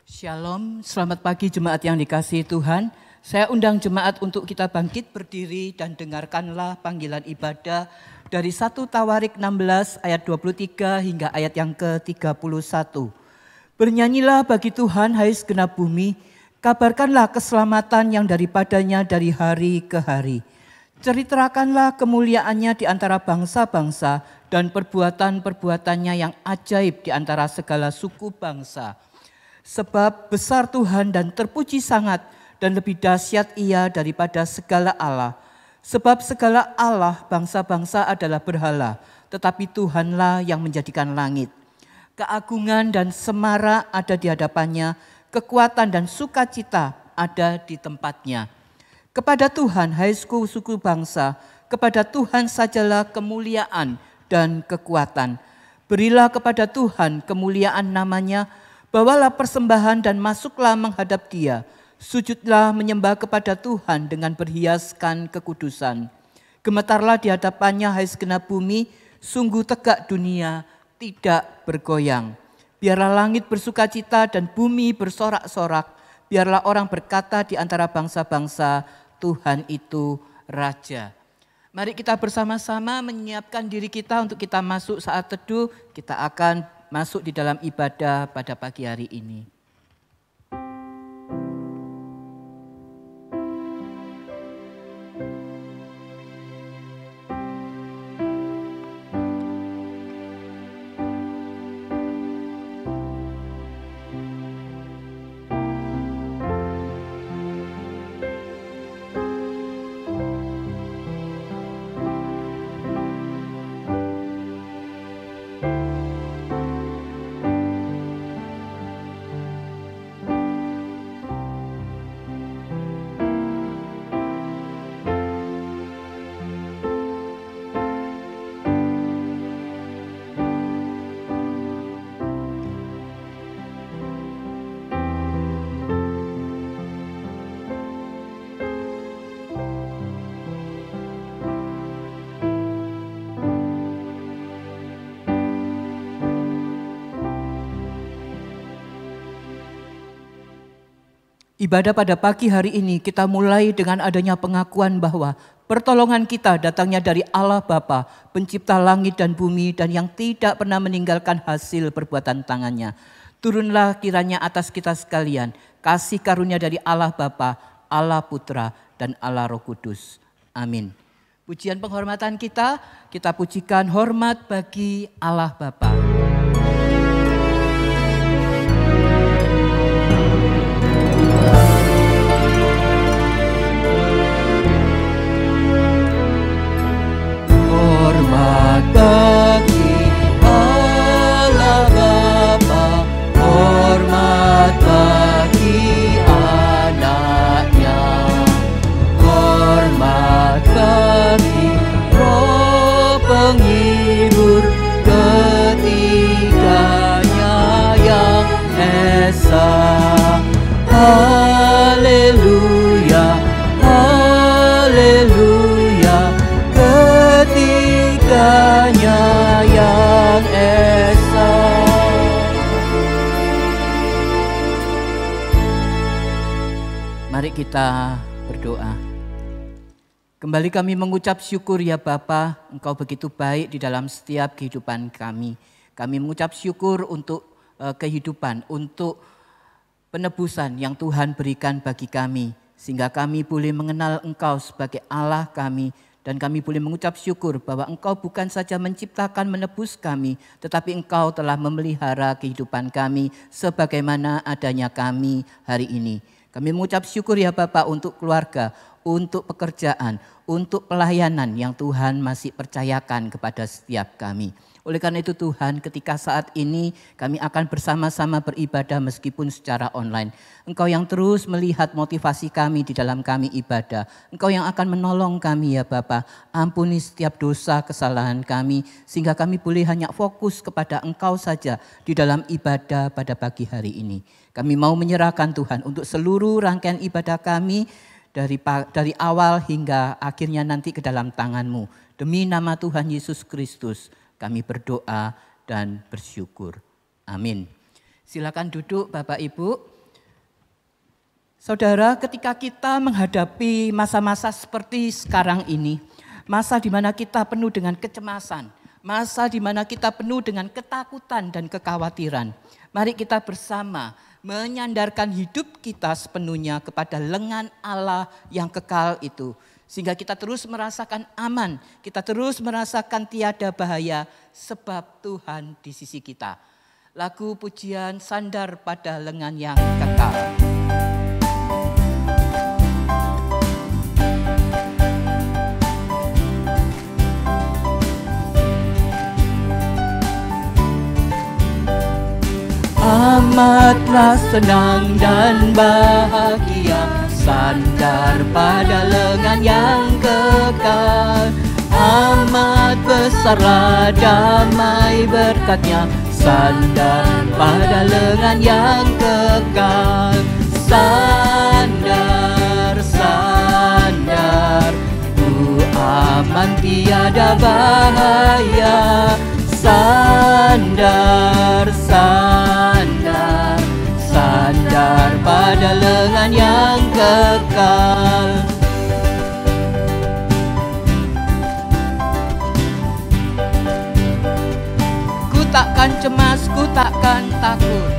Shalom, selamat pagi jemaat yang dikasihi Tuhan. Saya undang jemaat untuk kita bangkit berdiri dan dengarkanlah panggilan ibadah dari 1 Tawarik 16 ayat 23 hingga ayat yang ke-31. Bernyanyilah bagi Tuhan hai segenap bumi, kabarkanlah keselamatan yang daripadanya dari hari ke hari. Ceritakanlah kemuliaannya di antara bangsa-bangsa dan perbuatan-perbuatannya yang ajaib di antara segala suku bangsa. Sebab besar Tuhan dan terpuji sangat dan lebih dahsyat Ia daripada segala Allah. Sebab segala Allah bangsa-bangsa adalah berhala, tetapi Tuhanlah yang menjadikan langit. Keagungan dan semara ada di hadapannya, kekuatan dan sukacita ada di tempatnya. Kepada Tuhan hai suku bangsa, kepada Tuhan sajalah kemuliaan dan kekuatan. Berilah kepada Tuhan kemuliaan namanya. Bawalah persembahan dan masuklah menghadap Dia. Sujudlah menyembah kepada Tuhan dengan berhiaskan kekudusan. Gemetarlah di hadapannya hai segenap bumi, sungguh tegak dunia tidak bergoyang. Biarlah langit bersukacita dan bumi bersorak-sorak. Biarlah orang berkata di antara bangsa-bangsa, Tuhan itu Raja. Mari kita bersama-sama menyiapkan diri kita untuk kita masuk saat teduh. Kita akan masuk di dalam ibadah pada pagi hari ini. Ibadah pada pagi hari ini kita mulai dengan adanya pengakuan bahwa pertolongan kita datangnya dari Allah Bapa, pencipta langit dan bumi dan yang tidak pernah meninggalkan hasil perbuatan tangannya. Turunlah kiranya atas kita sekalian kasih karunia dari Allah Bapa, Allah Putra dan Allah Roh Kudus. Amin. Pujian penghormatan kita pujikan hormat bagi Allah Bapa. Bagi Allah Bapa, hormat bagi anaknya, hormat bagi Roh penghibur ketiganya yang esa. Haleluya, haleluya, ketiganya yang esa. Mari kita berdoa. Kembali kami mengucap syukur ya Bapa, Engkau begitu baik di dalam setiap kehidupan kami. Kami mengucap syukur untuk kehidupan, untuk penebusan yang Tuhan berikan bagi kami. Sehingga kami boleh mengenal Engkau sebagai Allah kami. Dan kami boleh mengucap syukur bahwa Engkau bukan saja menciptakan menebus kami, tetapi Engkau telah memelihara kehidupan kami sebagaimana adanya kami hari ini. Kami mengucap syukur ya Bapak untuk keluarga, untuk pekerjaan, untuk pelayanan yang Tuhan masih percayakan kepada setiap kami. Oleh karena itu Tuhan, ketika saat ini kami akan bersama-sama beribadah meskipun secara online. Engkau yang terus melihat motivasi kami di dalam kami ibadah. Engkau yang akan menolong kami ya Bapa. Ampuni setiap dosa kesalahan kami sehingga kami boleh hanya fokus kepada Engkau saja di dalam ibadah pada pagi hari ini. Kami mau menyerahkan Tuhan untuk seluruh rangkaian ibadah kami dari awal hingga akhirnya nanti ke dalam tangan-Mu. Demi nama Tuhan Yesus Kristus kami berdoa dan bersyukur. Amin. Silakan duduk Bapak Ibu. Saudara, ketika kita menghadapi masa-masa seperti sekarang ini, masa di mana kita penuh dengan kecemasan, masa di mana kita penuh dengan ketakutan dan kekhawatiran, mari kita bersama menyandarkan hidup kita sepenuhnya kepada lengan Allah yang kekal itu. Sehingga kita terus merasakan aman, kita terus merasakan tiada bahaya sebab Tuhan di sisi kita. Lagu pujian Sandar pada Lengan yang Kekal. Amatlah senang dan bahagia, sandar pada lengan yang kekal. Amat besarlah damai berkat-Nya, sandar pada lengan yang kekal. Sandar, sandar, ku aman tiada bahaya. Sandar, sandar, sandar pada lengan yang kekal. Ku takkan cemas, ku takkan takut.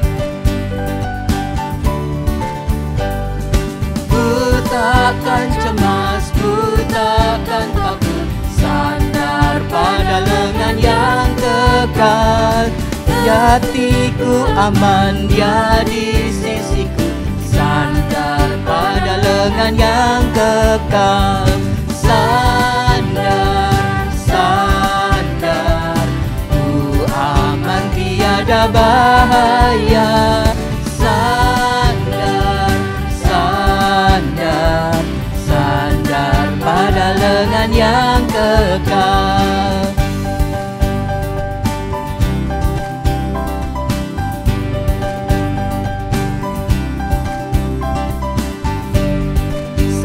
Ku takkan cemas, ku takkan takut. Sandar pada lengan yang kekal. Di hatiku aman, Dia di sisiku. Sandar pada lengan yang kekal. Sandar, sandar, ku aman tiada bahaya. Sandar, sandar, sandar pada lengan yang kekal.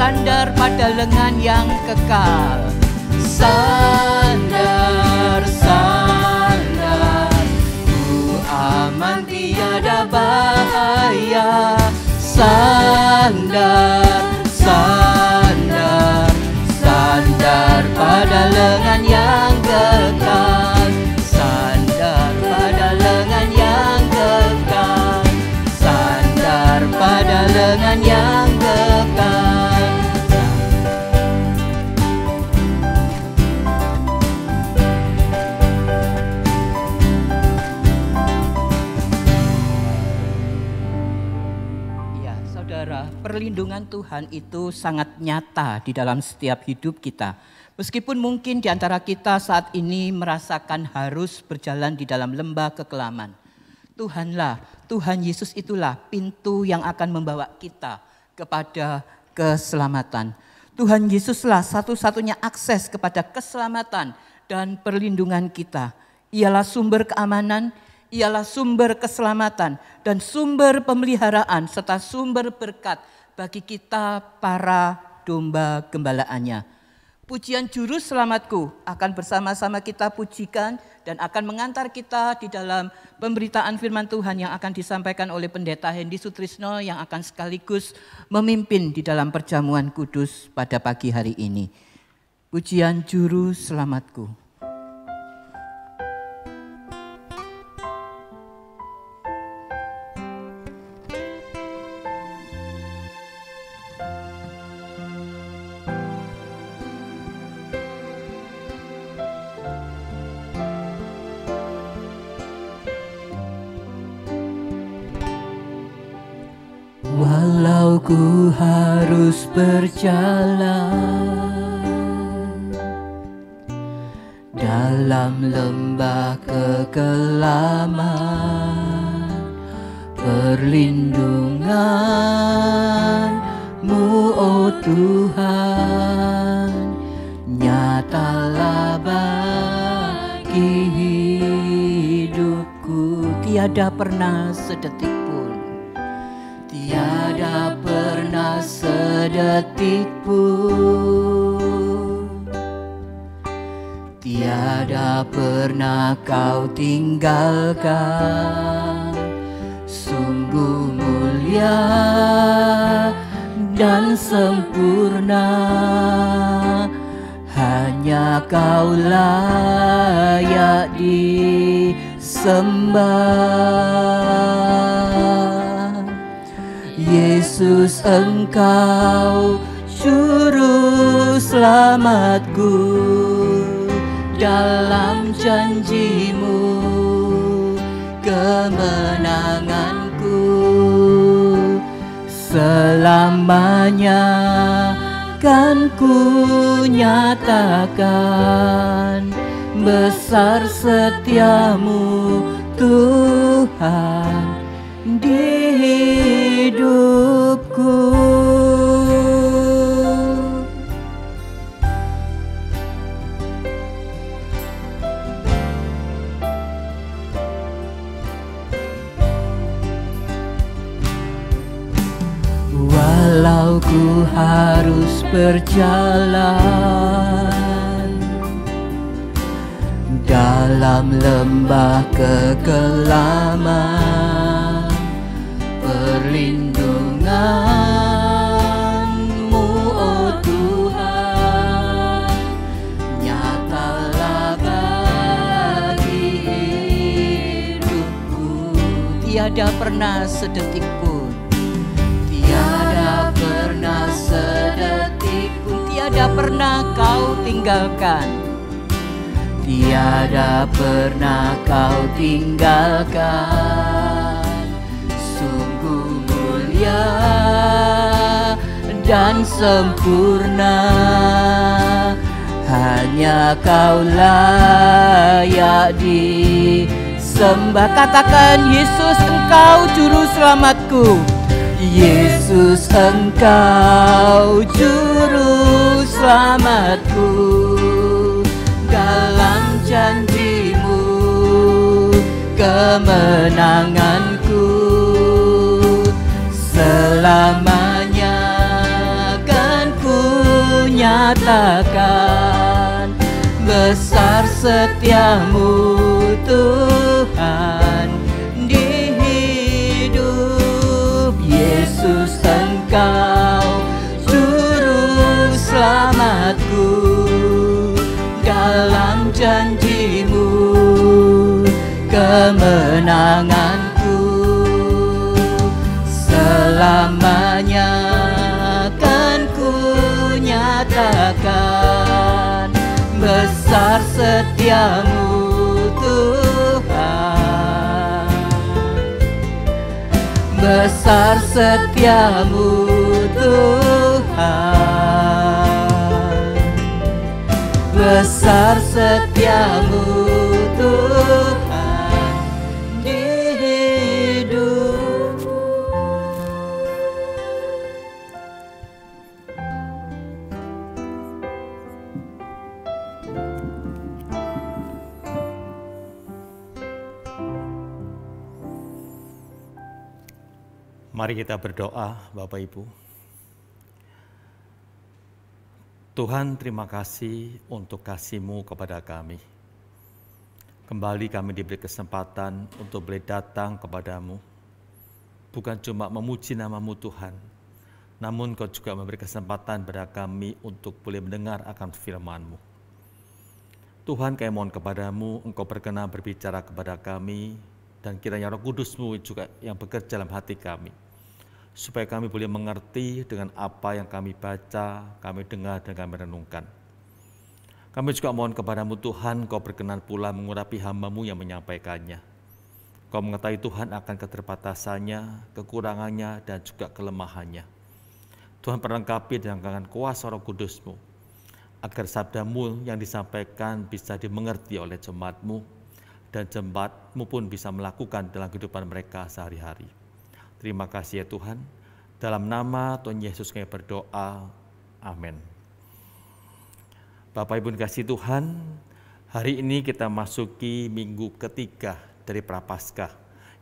Sandar pada lengan yang kekal. Sandar, sandar, ku aman tiada bahaya. Sandar, sandar, sandar pada lengan yang kekal. Sandar pada lengan yang kekal. Sandar pada lengan yang kekal. Perlindungan Tuhan itu sangat nyata di dalam setiap hidup kita. Meskipun mungkin di antara kita saat ini merasakan harus berjalan di dalam lembah kekelaman. Tuhan Yesus itulah pintu yang akan membawa kita kepada keselamatan. Tuhan Yesuslah satu-satunya akses kepada keselamatan dan perlindungan kita. Ialah sumber keamanan, ialah sumber keselamatan dan sumber pemeliharaan serta sumber berkat bagi kita para domba gembalaannya. Pujian Juru Selamatku akan bersama-sama kita pujikan dan akan mengantar kita di dalam pemberitaan firman Tuhan yang akan disampaikan oleh Pendeta Hendy Sutrisno yang akan sekaligus memimpin di dalam perjamuan kudus pada pagi hari ini. Pujian Juru Selamatku. Walau ku harus berjalan dalam lembah kekelaman, perlindungan-Mu, oh Tuhan, nyatalah bagi hidupku. Tiada pernah sedetik pun, tiada pernah sedetik sedetik pun. Tiada pernah kau tinggalkan, sungguh mulia dan sempurna. Hanya kau layak disembah. Yesus, Engkau juru selamatku, dalam janji-Mu kemenanganku. Selamanya kan ku nyatakan besar setiamu Tuhan di hidupku. Walau ku harus berjalan dalam lembah kekelaman, perlindungan-Mu, oh Tuhan, nyatalah bagi hidupku. Tiada pernah sedetik pun, tiada pernah sedetik pun, tiada pernah kau tinggalkan, tiada pernah kau tinggalkan. Sungguh mulia dan sempurna, hanya kau layak disembah. Katakan, Yesus, Engkau juru selamatku. Yesus, Engkau juru selamatku, dalam janji-Mu kemenanganku. Selamanya kan ku nyatakan besar setiamu Tuhan di hidup. Yesus, Engkau juru selamatku, dalam janji-Mu kemenanganku. Selamanya kan ku nyatakan besar setiamu Tuhan, besar setiamu Tuhan, besar setiamu Tuhan di hidupku. Mari kita berdoa, Bapak Ibu. Tuhan, terima kasih untuk kasih-Mu kepada kami. Kembali kami diberi kesempatan untuk boleh datang kepada-Mu. Bukan cuma memuji nama-Mu Tuhan, namun Kau juga memberi kesempatan kepada kami untuk boleh mendengar akan firman-Mu. Tuhan, kami mohon kepada-Mu, Engkau berkenan berbicara kepada kami, dan kiranya Roh Kudus-Mu juga yang bekerja dalam hati kami, supaya kami boleh mengerti dengan apa yang kami baca, kami dengar, dan kami renungkan. Kami juga mohon kepada-Mu Tuhan, Kau berkenan pula mengurapi hamba-Mu yang menyampaikannya. Kau mengetahui Tuhan akan keterbatasannya, kekurangannya, dan juga kelemahannya. Tuhan perlengkapi dengan kuasa Roh Kudus-Mu, agar sabda-Mu yang disampaikan bisa dimengerti oleh jemaat-Mu, dan jemaat-Mu pun bisa melakukan dalam kehidupan mereka sehari-hari. Terima kasih ya Tuhan. Dalam nama Tuhan Yesus kami berdoa. Amin. Bapak Ibu kasih Tuhan, hari ini kita masuki minggu ketiga dari Prapaskah,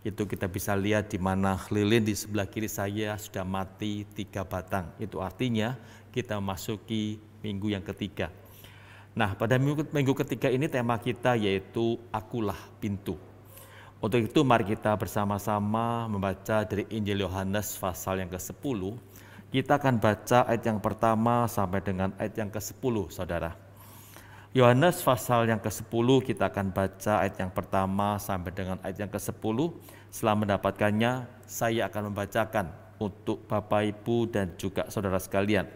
Itu kita bisa lihat di mana lilin di sebelah kiri saya sudah mati 3 batang. Itu artinya kita memasuki minggu yang ketiga. Nah, pada minggu ketiga ini tema kita yaitu Akulah Pintu. Untuk itu mari kita bersama-sama membaca dari Injil Yohanes pasal yang ke-10. Kita akan baca ayat yang pertama sampai dengan ayat yang ke-10, saudara. Yohanes pasal yang ke-10 kita akan baca ayat yang pertama sampai dengan ayat yang ke-10. Setelah mendapatkannya, saya akan membacakan untuk Bapak, Ibu, dan juga saudara sekalian.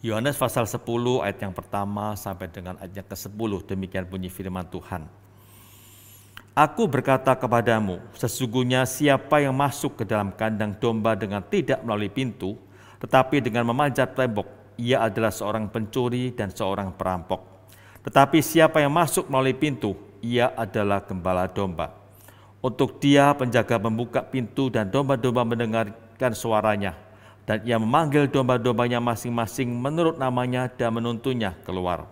Yohanes pasal 10 ayat yang pertama sampai dengan ayat yang ke-10, demikian bunyi firman Tuhan. Aku berkata kepadamu, sesungguhnya siapa yang masuk ke dalam kandang domba dengan tidak melalui pintu, tetapi dengan memanjat tembok, ia adalah seorang pencuri dan seorang perampok. Tetapi siapa yang masuk melalui pintu, ia adalah gembala domba. Untuk dia penjaga membuka pintu dan domba-domba mendengarkan suaranya. Dan ia memanggil domba-dombanya masing-masing menurut namanya dan menuntunnya keluar.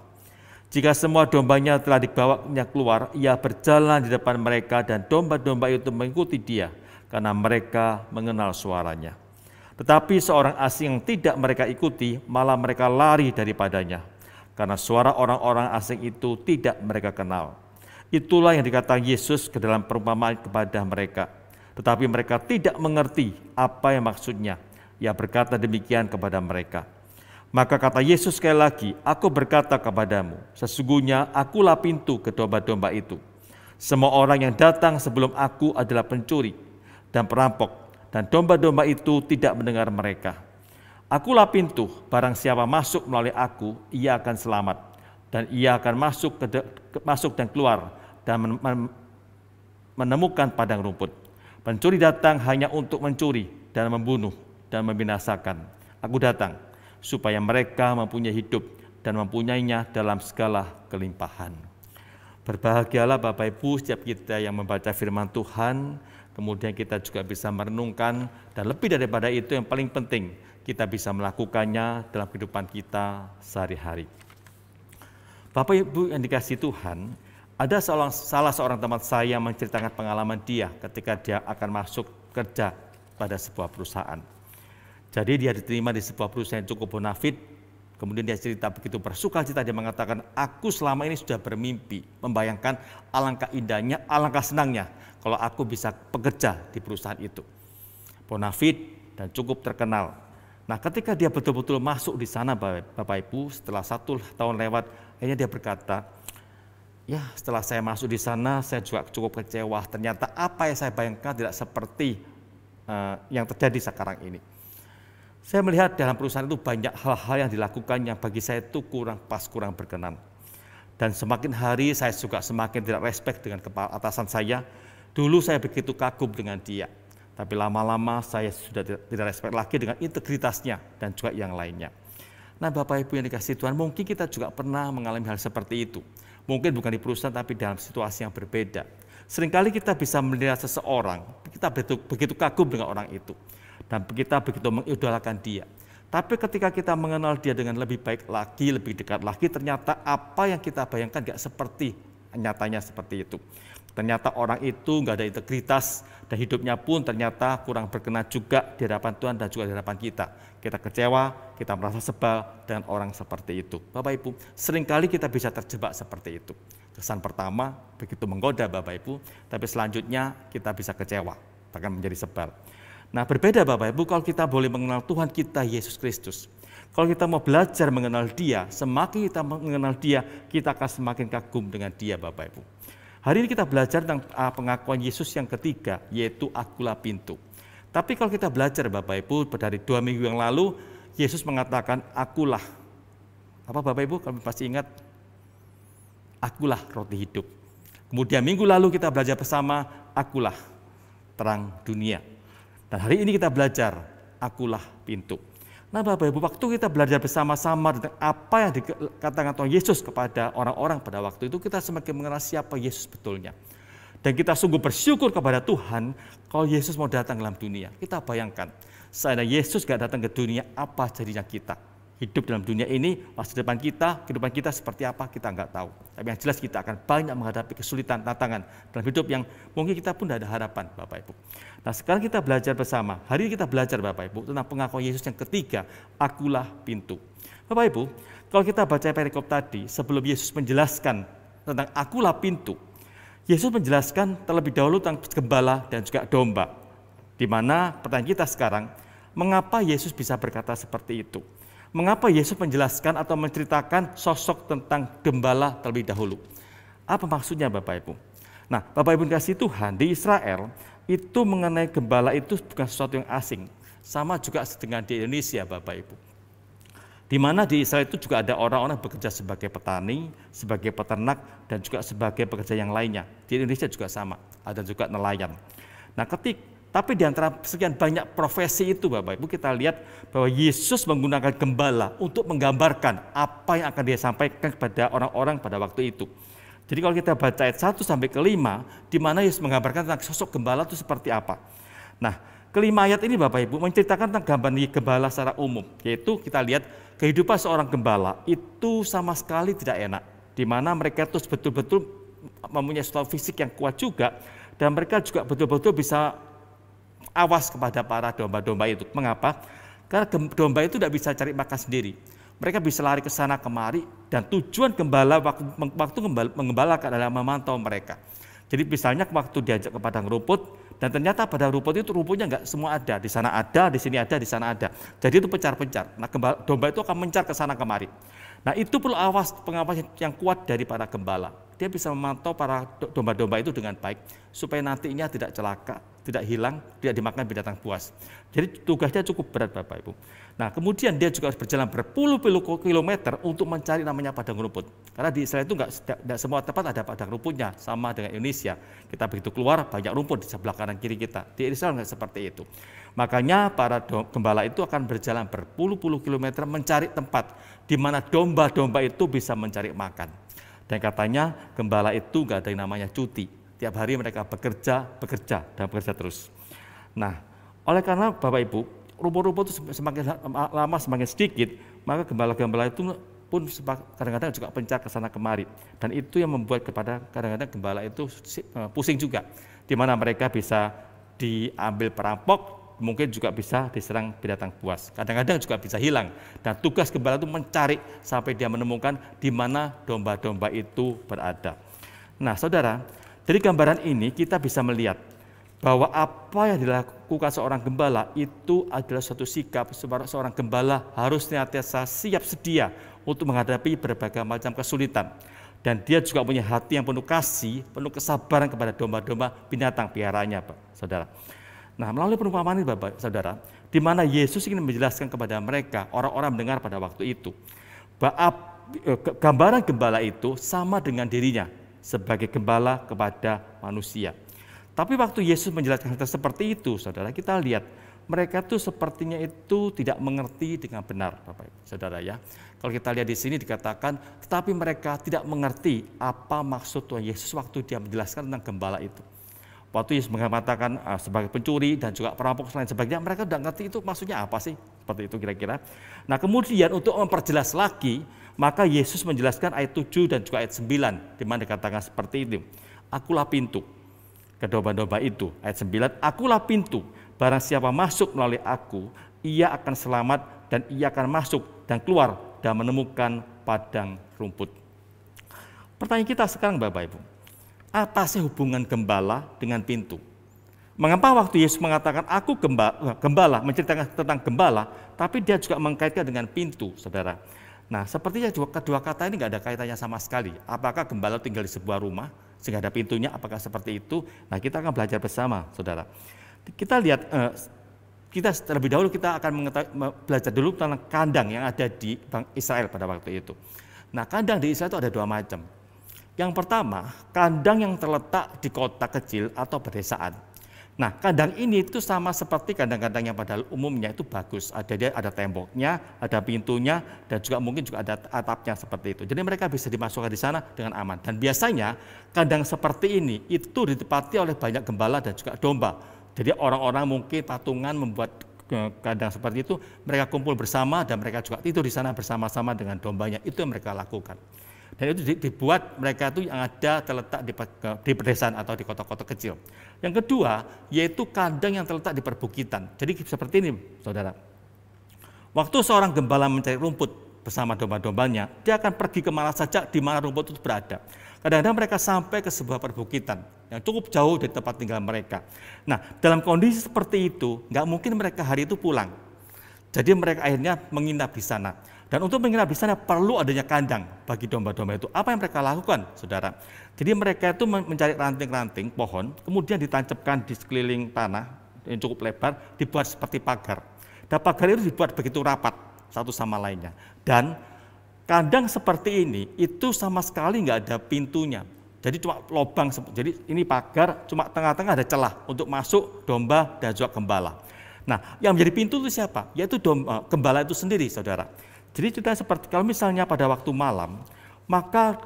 Jika semua dombanya telah dibawanya keluar, ia berjalan di depan mereka dan domba-domba itu mengikuti dia karena mereka mengenal suaranya. Tetapi seorang asing yang tidak mereka ikuti, malah mereka lari daripadanya, karena suara orang-orang asing itu tidak mereka kenal. Itulah yang dikatakan Yesus ke dalam perumpamaan kepada mereka. Tetapi mereka tidak mengerti apa yang maksudnya. Ia berkata demikian kepada mereka. Maka kata Yesus sekali lagi, aku berkata kepadamu, sesungguhnya akulah pintu ke domba-domba itu. Semua orang yang datang sebelum aku adalah pencuri dan perampok, dan domba-domba itu tidak mendengar mereka. Akulah pintu, barang siapa masuk melalui aku, ia akan selamat. Dan ia akan masuk dan keluar dan menemukan padang rumput. Pencuri datang hanya untuk mencuri dan membunuh dan membinasakan. Aku datang supaya mereka mempunyai hidup dan mempunyainya dalam segala kelimpahan. Berbahagialah Bapak Ibu setiap kita yang membaca firman Tuhan, kemudian kita juga bisa merenungkan, dan lebih daripada itu yang paling penting, kita bisa melakukannya dalam kehidupan kita sehari-hari. Bapak Ibu yang dikasihi Tuhan, ada salah seorang teman saya menceritakan pengalaman dia ketika dia akan masuk kerja pada sebuah perusahaan. Jadi dia diterima di sebuah perusahaan yang cukup bonafit, kemudian dia cerita begitu bersukacita, dia mengatakan, aku selama ini sudah bermimpi, membayangkan alangkah indahnya, alangkah senangnya kalau aku bisa bekerja di perusahaan itu. Bonafit dan cukup terkenal. Nah, ketika dia betul-betul masuk di sana Bapak Ibu, setelah 1 tahun lewat, akhirnya dia berkata, ya setelah saya masuk di sana, saya juga cukup kecewa. Ternyata apa yang saya bayangkan tidak seperti yang terjadi sekarang ini. Saya melihat dalam perusahaan itu banyak hal-hal yang dilakukan yang bagi saya itu kurang pas, kurang berkenan. Dan semakin hari saya juga semakin tidak respect dengan kepala atasan saya. Dulu saya begitu kagum dengan dia. Tapi lama-lama saya sudah tidak respect lagi dengan integritasnya dan juga yang lainnya. Nah Bapak Ibu yang dikasihi Tuhan, mungkin kita juga pernah mengalami hal seperti itu. Mungkin bukan di perusahaan tapi dalam situasi yang berbeda. Seringkali kita bisa melihat seseorang, kita begitu kagum dengan orang itu. Dan kita begitu mengidolakan dia. Tapi ketika kita mengenal dia dengan lebih baik lagi, lebih dekat lagi, ternyata apa yang kita bayangkan gak seperti nyatanya seperti itu. Ternyata orang itu nggak ada integritas dan hidupnya pun ternyata kurang berkenan juga di hadapan Tuhan dan juga di hadapan kita. Kita kecewa, kita merasa sebal dengan orang seperti itu. Bapak Ibu, seringkali kita bisa terjebak seperti itu. Kesan pertama begitu menggoda Bapak Ibu, tapi selanjutnya kita bisa kecewa, bahkan menjadi sebal. Nah berbeda Bapak Ibu kalau kita boleh mengenal Tuhan kita Yesus Kristus. Kalau kita mau belajar mengenal Dia, semakin kita mengenal Dia, kita akan semakin kagum dengan Dia Bapak Ibu. Hari ini kita belajar tentang pengakuan Yesus yang ketiga, yaitu akulah pintu. Tapi kalau kita belajar Bapak Ibu, dari 2 minggu yang lalu, Yesus mengatakan akulah. Apa Bapak Ibu, kami pasti ingat? Akulah roti hidup. Kemudian minggu lalu kita belajar bersama, akulah terang dunia. Dan hari ini kita belajar, akulah pintu. Nah Bapak Ibu, waktu kita belajar bersama-sama tentang apa yang dikatakan Tuhan Yesus kepada orang-orang pada waktu itu, kita semakin mengenal siapa Yesus betulnya. Dan kita sungguh bersyukur kepada Tuhan kalau Yesus mau datang dalam dunia. Kita bayangkan, seandainya Yesus gak datang ke dunia, apa jadinya kita? Hidup dalam dunia ini, masa depan kita, kehidupan kita seperti apa, kita nggak tahu. Tapi yang jelas kita akan banyak menghadapi kesulitan, tantangan dalam hidup yang mungkin kita pun tidak ada harapan, Bapak Ibu. Nah, sekarang kita belajar bersama. Hari ini kita belajar, Bapak Ibu, tentang pengakuan Yesus yang ketiga, akulah pintu. Bapak Ibu, kalau kita baca perikop tadi, sebelum Yesus menjelaskan tentang akulah pintu, Yesus menjelaskan terlebih dahulu tentang gembala dan juga domba. Di mana pertanyaan kita sekarang, mengapa Yesus bisa berkata seperti itu? Mengapa Yesus menjelaskan atau menceritakan sosok tentang gembala terlebih dahulu? Apa maksudnya, Bapak Ibu? Nah, Bapak Ibu kasih Tuhan, di Israel itu mengenai gembala itu bukan sesuatu yang asing. Sama juga dengan di Indonesia, Bapak Ibu. Di mana di Israel itu juga ada orang-orang bekerja sebagai petani, sebagai peternak, dan juga sebagai pekerja yang lainnya. Di Indonesia juga sama, ada juga nelayan. Nah, tapi di antara sekian banyak profesi itu, Bapak Ibu, kita lihat bahwa Yesus menggunakan gembala untuk menggambarkan apa yang akan dia sampaikan kepada orang-orang pada waktu itu. Jadi kalau kita baca ayat 1 sampai ke 5, di mana Yesus menggambarkan tentang sosok gembala itu seperti apa. Nah, kelima ayat ini, Bapak Ibu, menceritakan tentang gambaran gembala secara umum, yaitu kita lihat kehidupan seorang gembala itu sama sekali tidak enak, di mana mereka terus betul-betul mempunyai suatu fisik yang kuat juga, dan mereka juga betul-betul bisa awas kepada para domba-domba itu. Mengapa? Karena domba itu tidak bisa cari makan sendiri. Mereka bisa lari ke sana kemari, dan tujuan gembala waktu mengembalakan adalah memantau mereka. Jadi misalnya waktu diajak ke padang rumput, dan ternyata padang rumput itu rumputnya nggak semua ada. Di sana ada, di sini ada, di sana ada. Jadi itu pencar-pencar. Nah, domba itu akan mencar ke sana kemari. Nah, itu perlu pengawas yang kuat dari para gembala. Dia bisa memantau para domba-domba itu dengan baik, supaya nantinya tidak celaka, tidak hilang, tidak dimakan binatang buas. Jadi tugasnya cukup berat, Bapak Ibu. Nah, kemudian dia juga harus berjalan berpuluh-puluh kilometer untuk mencari namanya padang rumput. Karena di Israel itu nggak semua tempat ada padang rumputnya, sama dengan Indonesia. Kita begitu keluar banyak rumput di sebelah kanan kiri kita. Di Israel nggak seperti itu. Makanya para gembala itu akan berjalan berpuluh-puluh kilometer mencari tempat di mana domba-domba itu bisa mencari makan. Dan katanya gembala itu nggak ada yang namanya cuti. Tiap hari mereka bekerja dan bekerja terus. Nah, oleh karena Bapak Ibu, rumput-rumput itu semakin lama semakin sedikit, maka gembala-gembala itu pun kadang-kadang juga pencar ke sana kemari. Dan itu yang membuat kepada kadang-kadang gembala itu pusing juga, di mana mereka bisa diambil perampok, mungkin juga bisa diserang binatang buas. Kadang-kadang juga bisa hilang. Dan tugas gembala itu mencari sampai dia menemukan di mana domba-domba itu berada. Nah, saudara, dari gambaran ini kita bisa melihat bahwa apa yang dilakukan seorang gembala itu adalah suatu sikap. Seorang gembala harus senantiasa siap sedia untuk menghadapi berbagai macam kesulitan. Dan dia juga punya hati yang penuh kasih, penuh kesabaran kepada domba-domba binatang peliharaannya, Pak, saudara. Nah, melalui perumpamaan ini, Bapak, saudara, di mana Yesus ingin menjelaskan kepada mereka, orang-orang mendengar pada waktu itu, bahwa gambaran gembala itu sama dengan dirinya sebagai gembala kepada manusia. Tapi waktu Yesus menjelaskan hal seperti itu, saudara, kita lihat mereka tuh sepertinya itu tidak mengerti dengan benar, Bapak, saudara ya. Kalau kita lihat di sini dikatakan, tetapi mereka tidak mengerti apa maksud Tuhan Yesus waktu dia menjelaskan tentang gembala itu. Waktu Yesus mengatakan sebagai pencuri dan juga perampok dan sebagainya, mereka tidak ngerti itu maksudnya apa sih, seperti itu kira-kira. Nah, kemudian untuk memperjelas lagi, maka Yesus menjelaskan ayat 7 dan juga ayat 9, di mana dikatakan seperti itu. Akulah pintu ke domba-domba itu. Ayat 9, akulah pintu, barang siapa masuk melalui aku, ia akan selamat dan ia akan masuk dan keluar dan menemukan padang rumput. Pertanyaan kita sekarang, Bapak Ibu, apa sih hubungan gembala dengan pintu? Mengapa waktu Yesus mengatakan aku gembala, menceritakan tentang gembala, tapi dia juga mengkaitkan dengan pintu, saudara. Nah, sepertinya kedua kata ini nggak ada kaitannya sama sekali. Apakah gembala tinggal di sebuah rumah sehingga ada pintunya? Apakah seperti itu? Nah, kita akan belajar bersama, saudara. Kita lihat, kita terlebih dahulu kita akan belajar dulu tentang kandang yang ada di Israel pada waktu itu. Nah, kandang di Israel itu ada dua macam. Yang pertama, kandang yang terletak di kota kecil atau pedesaan. Nah, kandang ini itu sama seperti kandang-kandang yang pada umumnya itu bagus. Ada temboknya, ada pintunya, dan juga mungkin juga ada atapnya seperti itu. Jadi mereka bisa dimasukkan di sana dengan aman. Dan biasanya kandang seperti ini itu ditempati oleh banyak gembala dan juga domba. Jadi orang-orang mungkin patungan membuat kandang seperti itu, mereka kumpul bersama dan mereka juga tidur di sana bersama-sama dengan dombanya. Itu yang mereka lakukan. Dan itu dibuat mereka itu yang ada terletak di pedesaan atau di kota-kota kecil. Yang kedua, yaitu kandang yang terletak di perbukitan. Jadi seperti ini, saudara. Waktu seorang gembala mencari rumput bersama domba-dombanya, dia akan pergi kemana saja di mana rumput itu berada. Kadang-kadang mereka sampai ke sebuah perbukitan yang cukup jauh dari tempat tinggal mereka. Nah, dalam kondisi seperti itu, nggak mungkin mereka hari itu pulang. Jadi mereka akhirnya menginap di sana. Dan untuk menginap di sana perlu adanya kandang bagi domba-domba itu. Apa yang mereka lakukan, saudara? Jadi mereka itu mencari ranting-ranting pohon, kemudian ditancapkan di sekeliling tanah yang cukup lebar, dibuat seperti pagar. Dan pagar itu dibuat begitu rapat satu sama lainnya. Dan kandang seperti ini itu sama sekali nggak ada pintunya. Jadi cuma lubang, jadi ini pagar, cuma tengah-tengah ada celah untuk masuk domba dan juga gembala. Nah, yang menjadi pintu itu siapa? Yaitu gembala itu sendiri, saudara. Jadi kita seperti kalau misalnya pada waktu malam, maka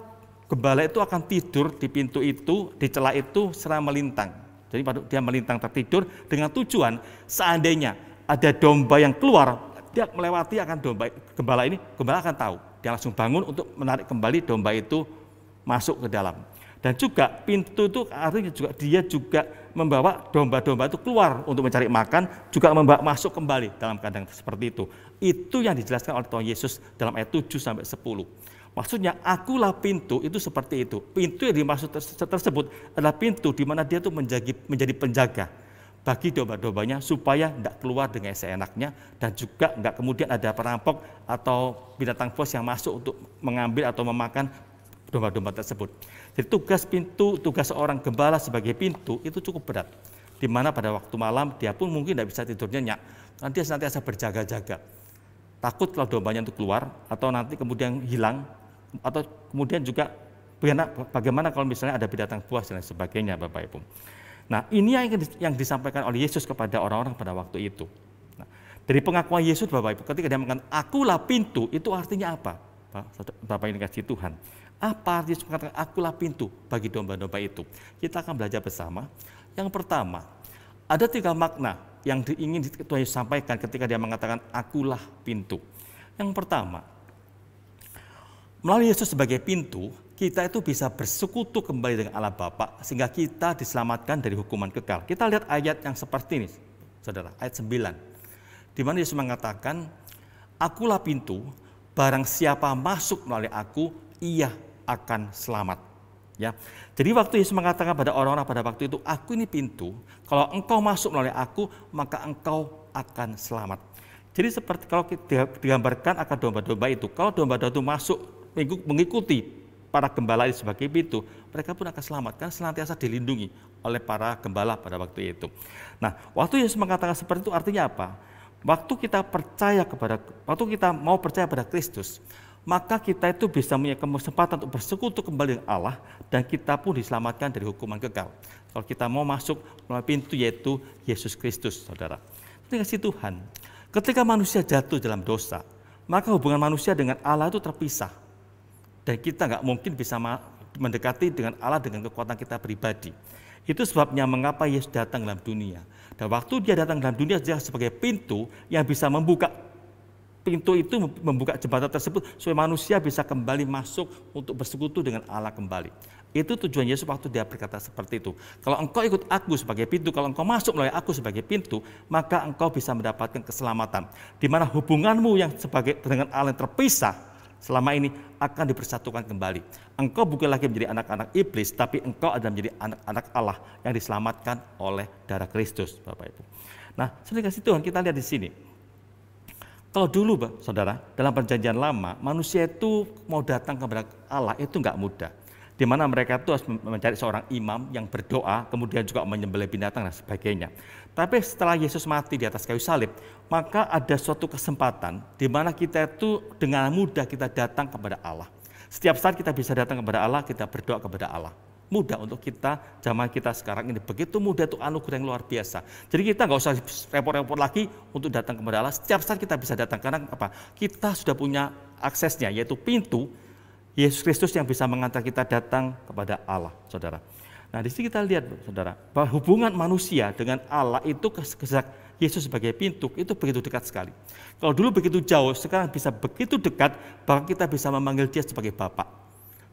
gembala itu akan tidur di pintu itu, di celah itu seraya melintang. Jadi dia melintang tertidur dengan tujuan seandainya ada domba yang keluar, dia melewati akan gembala ini, gembala akan tahu. Dia langsung bangun untuk menarik kembali domba itu masuk ke dalam. Dan juga pintu itu artinya juga dia juga membawa domba-domba itu keluar untuk mencari makan, juga membawa masuk kembali dalam kandang seperti itu. Itu yang dijelaskan oleh Tuhan Yesus dalam ayat 7-10. Maksudnya, akulah pintu, itu seperti itu. Pintu yang dimaksud tersebut adalah pintu di mana dia itu menjadi penjaga bagi domba-dombanya supaya tidak keluar dengan seenaknya, dan juga tidak kemudian ada perampok atau binatang buas yang masuk untuk mengambil atau memakan domba-domba tersebut. Jadi tugas seorang gembala sebagai pintu itu cukup berat, di mana pada waktu malam dia pun mungkin tidak bisa tidur nyenyak, karena dia senantiasa berjaga-jaga, takut kalau dombanya itu keluar atau nanti kemudian hilang, atau kemudian juga bagaimana kalau misalnya ada binatang buas dan sebagainya, Bapak Ibu. Nah, ini yang disampaikan oleh Yesus kepada orang-orang pada waktu itu. Nah, dari pengakuan Yesus, Bapak Ibu, ketika dia mengatakan akulah pintu, itu artinya apa? Bapak ini kasih Tuhan. Apa artinya mengatakan akulah pintu bagi domba-domba itu? Kita akan belajar bersama. Yang pertama, ada 3 makna yang ingin Tuhan Yesus sampaikan ketika dia mengatakan akulah pintu. Yang pertama, melalui Yesus sebagai pintu, kita itu bisa bersekutu kembali dengan Allah Bapa sehingga kita diselamatkan dari hukuman kekal. Kita lihat ayat yang seperti ini, saudara, ayat 9. Di mana Yesus mengatakan, akulah pintu, barang siapa masuk melalui aku, ia akan selamat. Ya. Jadi waktu Yesus mengatakan pada orang-orang pada waktu itu, aku ini pintu, kalau engkau masuk melalui aku, maka engkau akan selamat. Jadi seperti kalau digambarkan akan domba-domba itu, kalau domba-domba itu masuk mengikuti para gembala itu sebagai pintu, mereka pun akan selamat, kan senantiasa dilindungi oleh para gembala pada waktu itu. Nah, waktu Yesus mengatakan seperti itu artinya apa? Waktu kita mau percaya pada Kristus, maka kita itu bisa punya kesempatan untuk bersekutu kembali dengan Allah, dan kita pun diselamatkan dari hukuman kekal. Kalau kita mau masuk melalui pintu yaitu Yesus Kristus, saudara. Kasih Tuhan, ketika manusia jatuh dalam dosa, maka hubungan manusia dengan Allah itu terpisah. Dan kita nggak mungkin bisa mendekati dengan Allah dengan kekuatan kita pribadi. Itu sebabnya mengapa Yesus datang dalam dunia. Dan waktu dia datang dalam dunia, dia sebagai pintu yang bisa membuka pintu itu, membuka jembatan tersebut supaya manusia bisa kembali masuk untuk bersekutu dengan Allah kembali. Itu tujuan Yesus waktu dia berkata seperti itu. Kalau engkau ikut aku sebagai pintu, kalau engkau masuk melalui aku sebagai pintu, maka engkau bisa mendapatkan keselamatan. Di mana hubunganmu yang dengan Allah yang terpisah selama ini akan dipersatukan kembali. Engkau bukan lagi menjadi anak-anak iblis, tapi engkau adalah menjadi anak-anak Allah yang diselamatkan oleh darah Kristus, Bapak Ibu. Nah, saudara kasih Tuhan, kita lihat di sini. Kalau dulu, saudara, dalam perjanjian lama, manusia itu mau datang kepada Allah itu nggak mudah. Di mana mereka itu harus mencari seorang imam yang berdoa, kemudian juga menyembelih binatang dan sebagainya. Tapi setelah Yesus mati di atas kayu salib, maka ada suatu kesempatan di mana kita itu dengan mudah kita datang kepada Allah. Setiap saat kita bisa datang kepada Allah, kita berdoa kepada Allah. Mudah untuk kita, zaman kita sekarang ini begitu mudah, itu anugerah yang luar biasa. Jadi kita nggak usah repot-repot lagi untuk datang kepada Allah. Setiap saat kita bisa datang, karena apa? Kita sudah punya aksesnya, yaitu pintu Yesus Kristus yang bisa mengantar kita datang kepada Allah, saudara. Nah, di sini kita lihat, saudara, bahwa hubungan manusia dengan Allah itu Yesus sebagai pintu, itu begitu dekat sekali. Kalau dulu begitu jauh, sekarang bisa begitu dekat, bahkan kita bisa memanggil dia sebagai Bapa.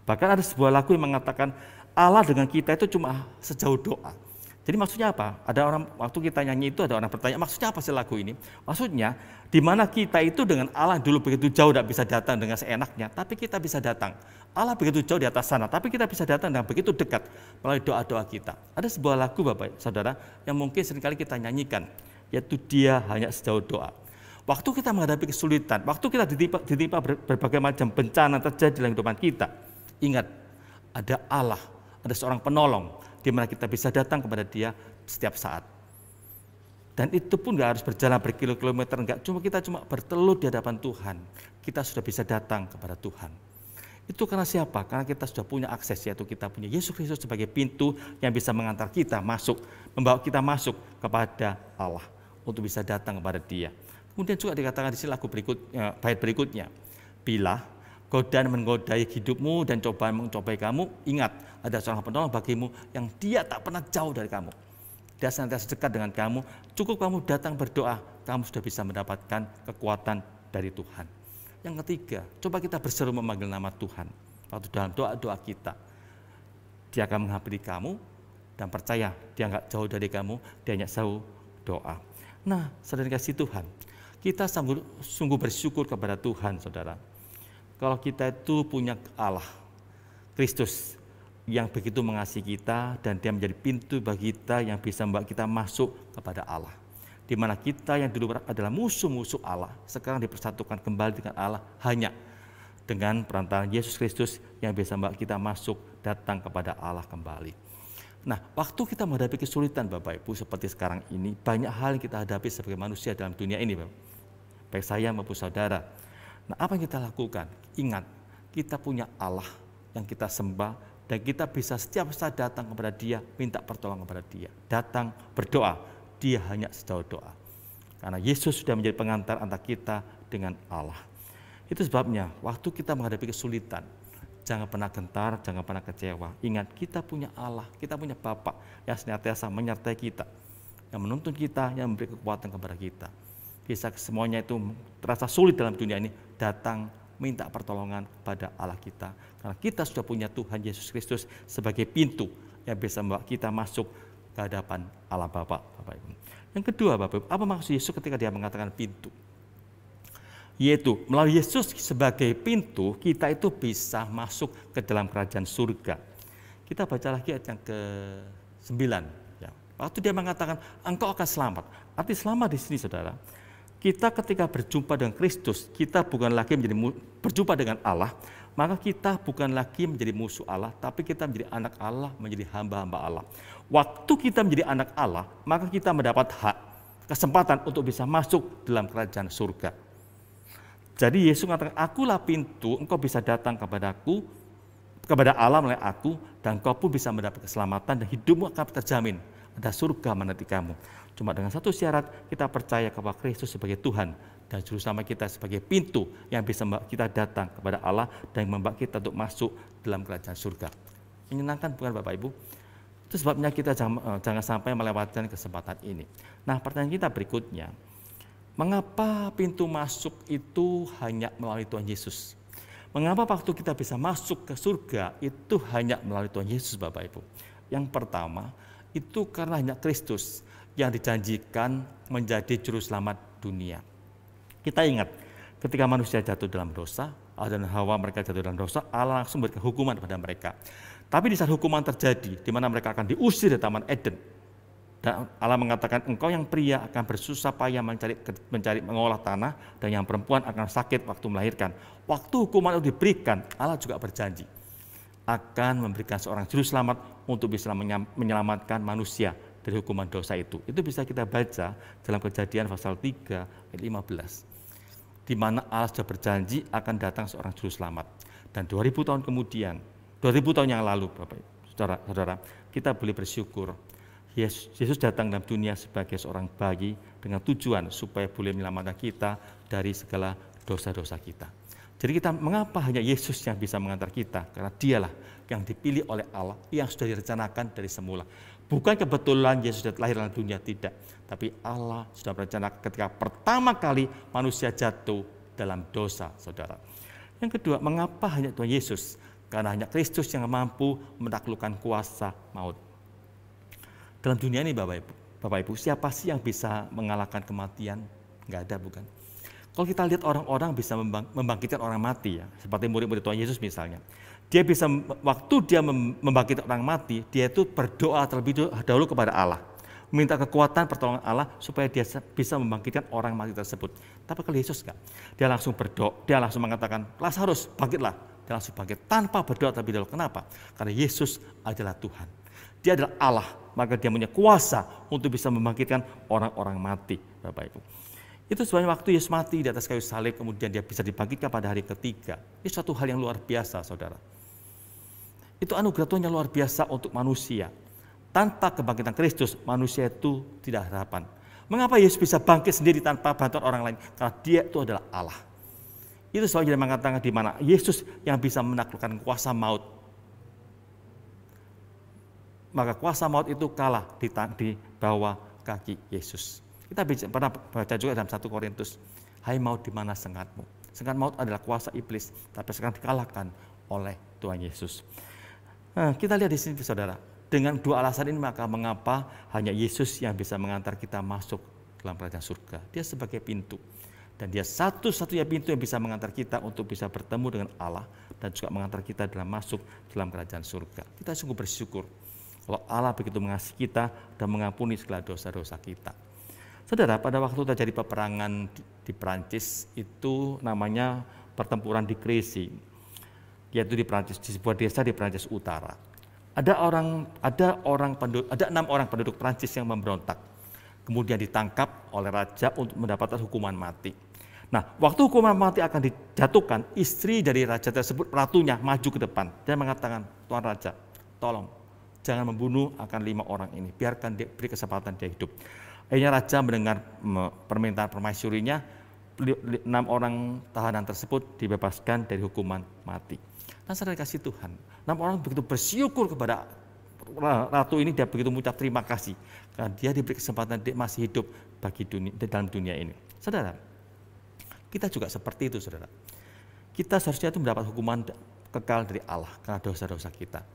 Bahkan ada sebuah lagu yang mengatakan Allah dengan kita itu cuma sejauh doa. Jadi maksudnya apa? Ada orang, waktu kita nyanyi itu ada orang bertanya, maksudnya apa sih lagu ini? Maksudnya, di mana kita itu dengan Allah dulu begitu jauh tidak bisa datang dengan seenaknya, tapi kita bisa datang. Allah begitu jauh di atas sana, tapi kita bisa datang dengan begitu dekat melalui doa-doa kita. Ada sebuah lagu Bapak Saudara yang mungkin seringkali kita nyanyikan, yaitu Dia Hanya Sejauh Doa. Waktu kita menghadapi kesulitan, waktu kita ditimpa berbagai macam bencana terjadi dalam kehidupan kita, ingat, ada Allah, ada seorang penolong, di mana kita bisa datang kepada Dia setiap saat. Dan itu pun gak harus berjalan berkilo-kilometer, enggak. Kita cuma bertelut di hadapan Tuhan, kita sudah bisa datang kepada Tuhan. Itu karena siapa? Karena kita sudah punya akses, yaitu kita punya Yesus Kristus sebagai pintu yang bisa mengantar kita masuk, membawa kita masuk kepada Allah untuk bisa datang kepada Dia. Kemudian juga dikatakan di sini lagu bait berikutnya, bila godaan menggodai hidupmu dan cobaan mencobai kamu, ingat ada seorang penolong bagimu yang Dia tak pernah jauh dari kamu. Dia senantiasa dekat dengan kamu. Cukup kamu datang berdoa, kamu sudah bisa mendapatkan kekuatan dari Tuhan. Yang ketiga, coba kita berseru memanggil nama Tuhan. Waktu dalam doa-doa kita, Dia akan menghampiri kamu dan percaya Dia nggak jauh dari kamu, Dia hanya jauh doa. Nah, saudara kasih Tuhan, kita sungguh bersyukur kepada Tuhan, saudara. Kalau kita itu punya Allah, Kristus, yang begitu mengasihi kita dan Dia menjadi pintu bagi kita yang bisa membawa kita masuk kepada Allah. Di mana kita yang dulu adalah musuh-musuh Allah, sekarang dipersatukan kembali dengan Allah hanya dengan perantaraan Yesus Kristus yang bisa membawa kita masuk datang kepada Allah kembali. Nah, waktu kita menghadapi kesulitan Bapak Ibu seperti sekarang ini, banyak hal yang kita hadapi sebagai manusia dalam dunia ini, baik saya maupun saudara. Nah, apa yang kita lakukan? Ingat, kita punya Allah yang kita sembah, dan kita bisa setiap saat datang kepada Dia, minta pertolongan kepada Dia. Datang berdoa, Dia hanya sejauh doa. Karena Yesus sudah menjadi pengantar antara kita dengan Allah. Itu sebabnya waktu kita menghadapi kesulitan, jangan pernah gentar, jangan pernah kecewa. Ingat, kita punya Allah, kita punya Bapa yang senantiasa menyertai kita, yang menuntun kita, yang memberi kekuatan kepada kita. Bisa semuanya itu terasa sulit dalam dunia ini, datang minta pertolongan kepada Allah kita. Karena kita sudah punya Tuhan Yesus Kristus sebagai pintu yang bisa membawa kita masuk ke hadapan Allah Bapa. Bapak Ibu. Yang kedua, Bapak Ibu, apa maksud Yesus ketika Dia mengatakan pintu? Yaitu melalui Yesus sebagai pintu, kita itu bisa masuk ke dalam kerajaan surga. Kita baca lagi ayat yang ke-9. Ya. Waktu Dia mengatakan, engkau akan selamat. Arti selamat di sini, saudara, kita ketika berjumpa dengan Kristus, kita bukan lagi berjumpa dengan Allah, maka kita bukan lagi menjadi musuh Allah, tapi kita menjadi anak Allah, menjadi hamba-hamba Allah. Waktu kita menjadi anak Allah, maka kita mendapat hak, kesempatan untuk bisa masuk dalam kerajaan surga. Jadi Yesus mengatakan, akulah pintu, engkau bisa datang kepadaku, kepada Allah melalui aku, dan engkau pun bisa mendapat keselamatan dan hidupmu akan terjamin. Ada surga menanti kamu. Cuma dengan satu syarat, kita percaya kepada Kristus sebagai Tuhan dan Juru Selamat kita sebagai pintu yang bisa membawa kita datang kepada Allah dan membawa kita untuk masuk dalam kerajaan surga. Menyenangkan bukan Bapak Ibu? Itu sebabnya kita jangan sampai melewatkan kesempatan ini. Nah, pertanyaan kita berikutnya, mengapa pintu masuk itu hanya melalui Tuhan Yesus? Mengapa waktu kita bisa masuk ke surga itu hanya melalui Tuhan Yesus, Bapak Ibu? Yang pertama, itu karena hanya Kristus yang dijanjikan menjadi juru selamat dunia. Kita ingat, ketika manusia jatuh dalam dosa, Adam dan Hawa mereka jatuh dalam dosa, Allah langsung memberikan hukuman kepada mereka. Tapi di saat hukuman terjadi, di mana mereka akan diusir dari Taman Eden, dan Allah mengatakan, engkau yang pria akan bersusah payah mencari mengolah tanah, dan yang perempuan akan sakit waktu melahirkan. Waktu hukuman itu diberikan, Allah juga berjanji akan memberikan seorang juru selamat untuk bisa menyelamatkan manusia dari hukuman dosa itu. Itu bisa kita baca dalam Kejadian pasal 3 ayat 15. Di mana Allah sudah berjanji akan datang seorang juru selamat. Dan 2000 tahun kemudian, 2000 tahun yang lalu, Bapak Saudara, kita boleh bersyukur Yesus datang dalam dunia sebagai seorang bayi dengan tujuan supaya boleh menyelamatkan kita dari segala dosa-dosa kita. Jadi mengapa hanya Yesus yang bisa mengantar kita? Karena dialah yang dipilih oleh Allah, yang sudah direncanakan dari semula. Bukan kebetulan Yesus sudah lahir dalam dunia, tidak. Tapi Allah sudah merencanakan ketika pertama kali manusia jatuh dalam dosa, saudara. Yang kedua, mengapa hanya Tuhan Yesus? Karena hanya Kristus yang mampu menaklukkan kuasa maut. Dalam dunia ini Bapak Ibu, siapa sih yang bisa mengalahkan kematian? Enggak ada, bukan? Kalau kita lihat orang-orang bisa membangkitkan orang mati, ya, seperti murid-murid Tuhan Yesus misalnya. Dia bisa, waktu dia membangkitkan orang mati, dia itu berdoa terlebih dahulu kepada Allah. Minta kekuatan pertolongan Allah supaya dia bisa membangkitkan orang mati tersebut. Tapi kalau Yesus enggak, dia langsung berdoa, dia langsung mengatakan, Lazarus bangkitlah. Dia langsung bangkit tanpa berdoa terlebih dahulu. Kenapa? Karena Yesus adalah Tuhan. Dia adalah Allah, maka dia punya kuasa untuk bisa membangkitkan orang-orang mati, Bapak Ibu. Itu sebabnya waktu Yesus mati di atas kayu salib, kemudian dia bisa dibangkitkan pada hari ketiga. Itu suatu hal yang luar biasa, saudara. Itu anugerah Tuhan yang luar biasa untuk manusia. Tanpa kebangkitan Kristus, manusia itu tidak harapan. Mengapa Yesus bisa bangkit sendiri tanpa bantuan orang lain? Karena dia itu adalah Allah. Itu sebabnya dia mengatakan di mana Yesus yang bisa menaklukkan kuasa maut. Maka kuasa maut itu kalah di bawah kaki Yesus. Kita pernah baca juga dalam 1 Korintus, hai maut di mana sengatmu? Sengat maut adalah kuasa iblis, tapi sekarang dikalahkan oleh Tuhan Yesus. Nah, kita lihat di sini, saudara. Dengan dua alasan ini maka mengapa hanya Yesus yang bisa mengantar kita masuk dalam kerajaan surga. Dia sebagai pintu. Dan dia satu-satunya pintu yang bisa mengantar kita untuk bisa bertemu dengan Allah dan juga mengantar kita dalam masuk dalam kerajaan surga. Kita sungguh bersyukur kalau Allah begitu mengasihi kita dan mengampuni segala dosa-dosa kita. Saudara, pada waktu terjadi peperangan di Prancis itu namanya pertempuran di Crécy, yaitu di Prancis, di sebuah desa di Prancis Utara. Ada 6 orang penduduk Prancis yang memberontak, kemudian ditangkap oleh raja untuk mendapatkan hukuman mati. Nah, waktu hukuman mati akan dijatuhkan, istri dari raja tersebut, ratunya, maju ke depan dan mengatakan, Tuan Raja, tolong jangan membunuh akan 5 orang ini, biarkan dia beri kesempatan dia hidup. Akhirnya raja mendengar permintaan permaisurinya, 6 orang tahanan tersebut dibebaskan dari hukuman mati. Dan saudara kasih Tuhan, 6 orang begitu bersyukur kepada ratu ini, dia begitu mengucap terima kasih karena dia diberi kesempatan dia masih hidup dalam dunia ini. Saudara, kita juga seperti itu, saudara. Kita seharusnya itu mendapat hukuman kekal dari Allah karena dosa-dosa kita.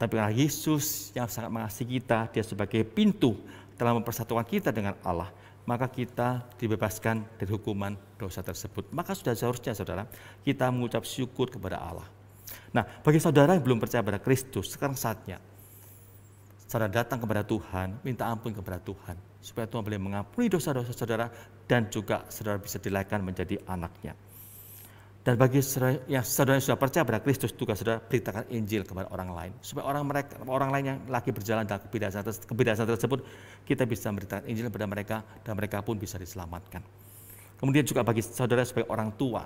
Tapi karena Yesus yang sangat mengasihi kita, dia sebagai pintu dalam mempersatukan kita dengan Allah, maka kita dibebaskan dari hukuman dosa tersebut. Maka sudah seharusnya, saudara, kita mengucap syukur kepada Allah. Nah, bagi saudara yang belum percaya pada Kristus, sekarang saatnya saudara datang kepada Tuhan, minta ampun kepada Tuhan, supaya Tuhan boleh mengampuni dosa-dosa saudara dan juga saudara bisa dilahirkan menjadi anaknya. Dan bagi saudara yang sudah percaya pada Kristus, tugas saudara beritakan Injil kepada orang lain, supaya orang lain yang lagi berjalan dalam kebinasaan tersebut, kita bisa memberitakan Injil kepada mereka dan mereka pun bisa diselamatkan. Kemudian juga bagi saudara sebagai orang tua,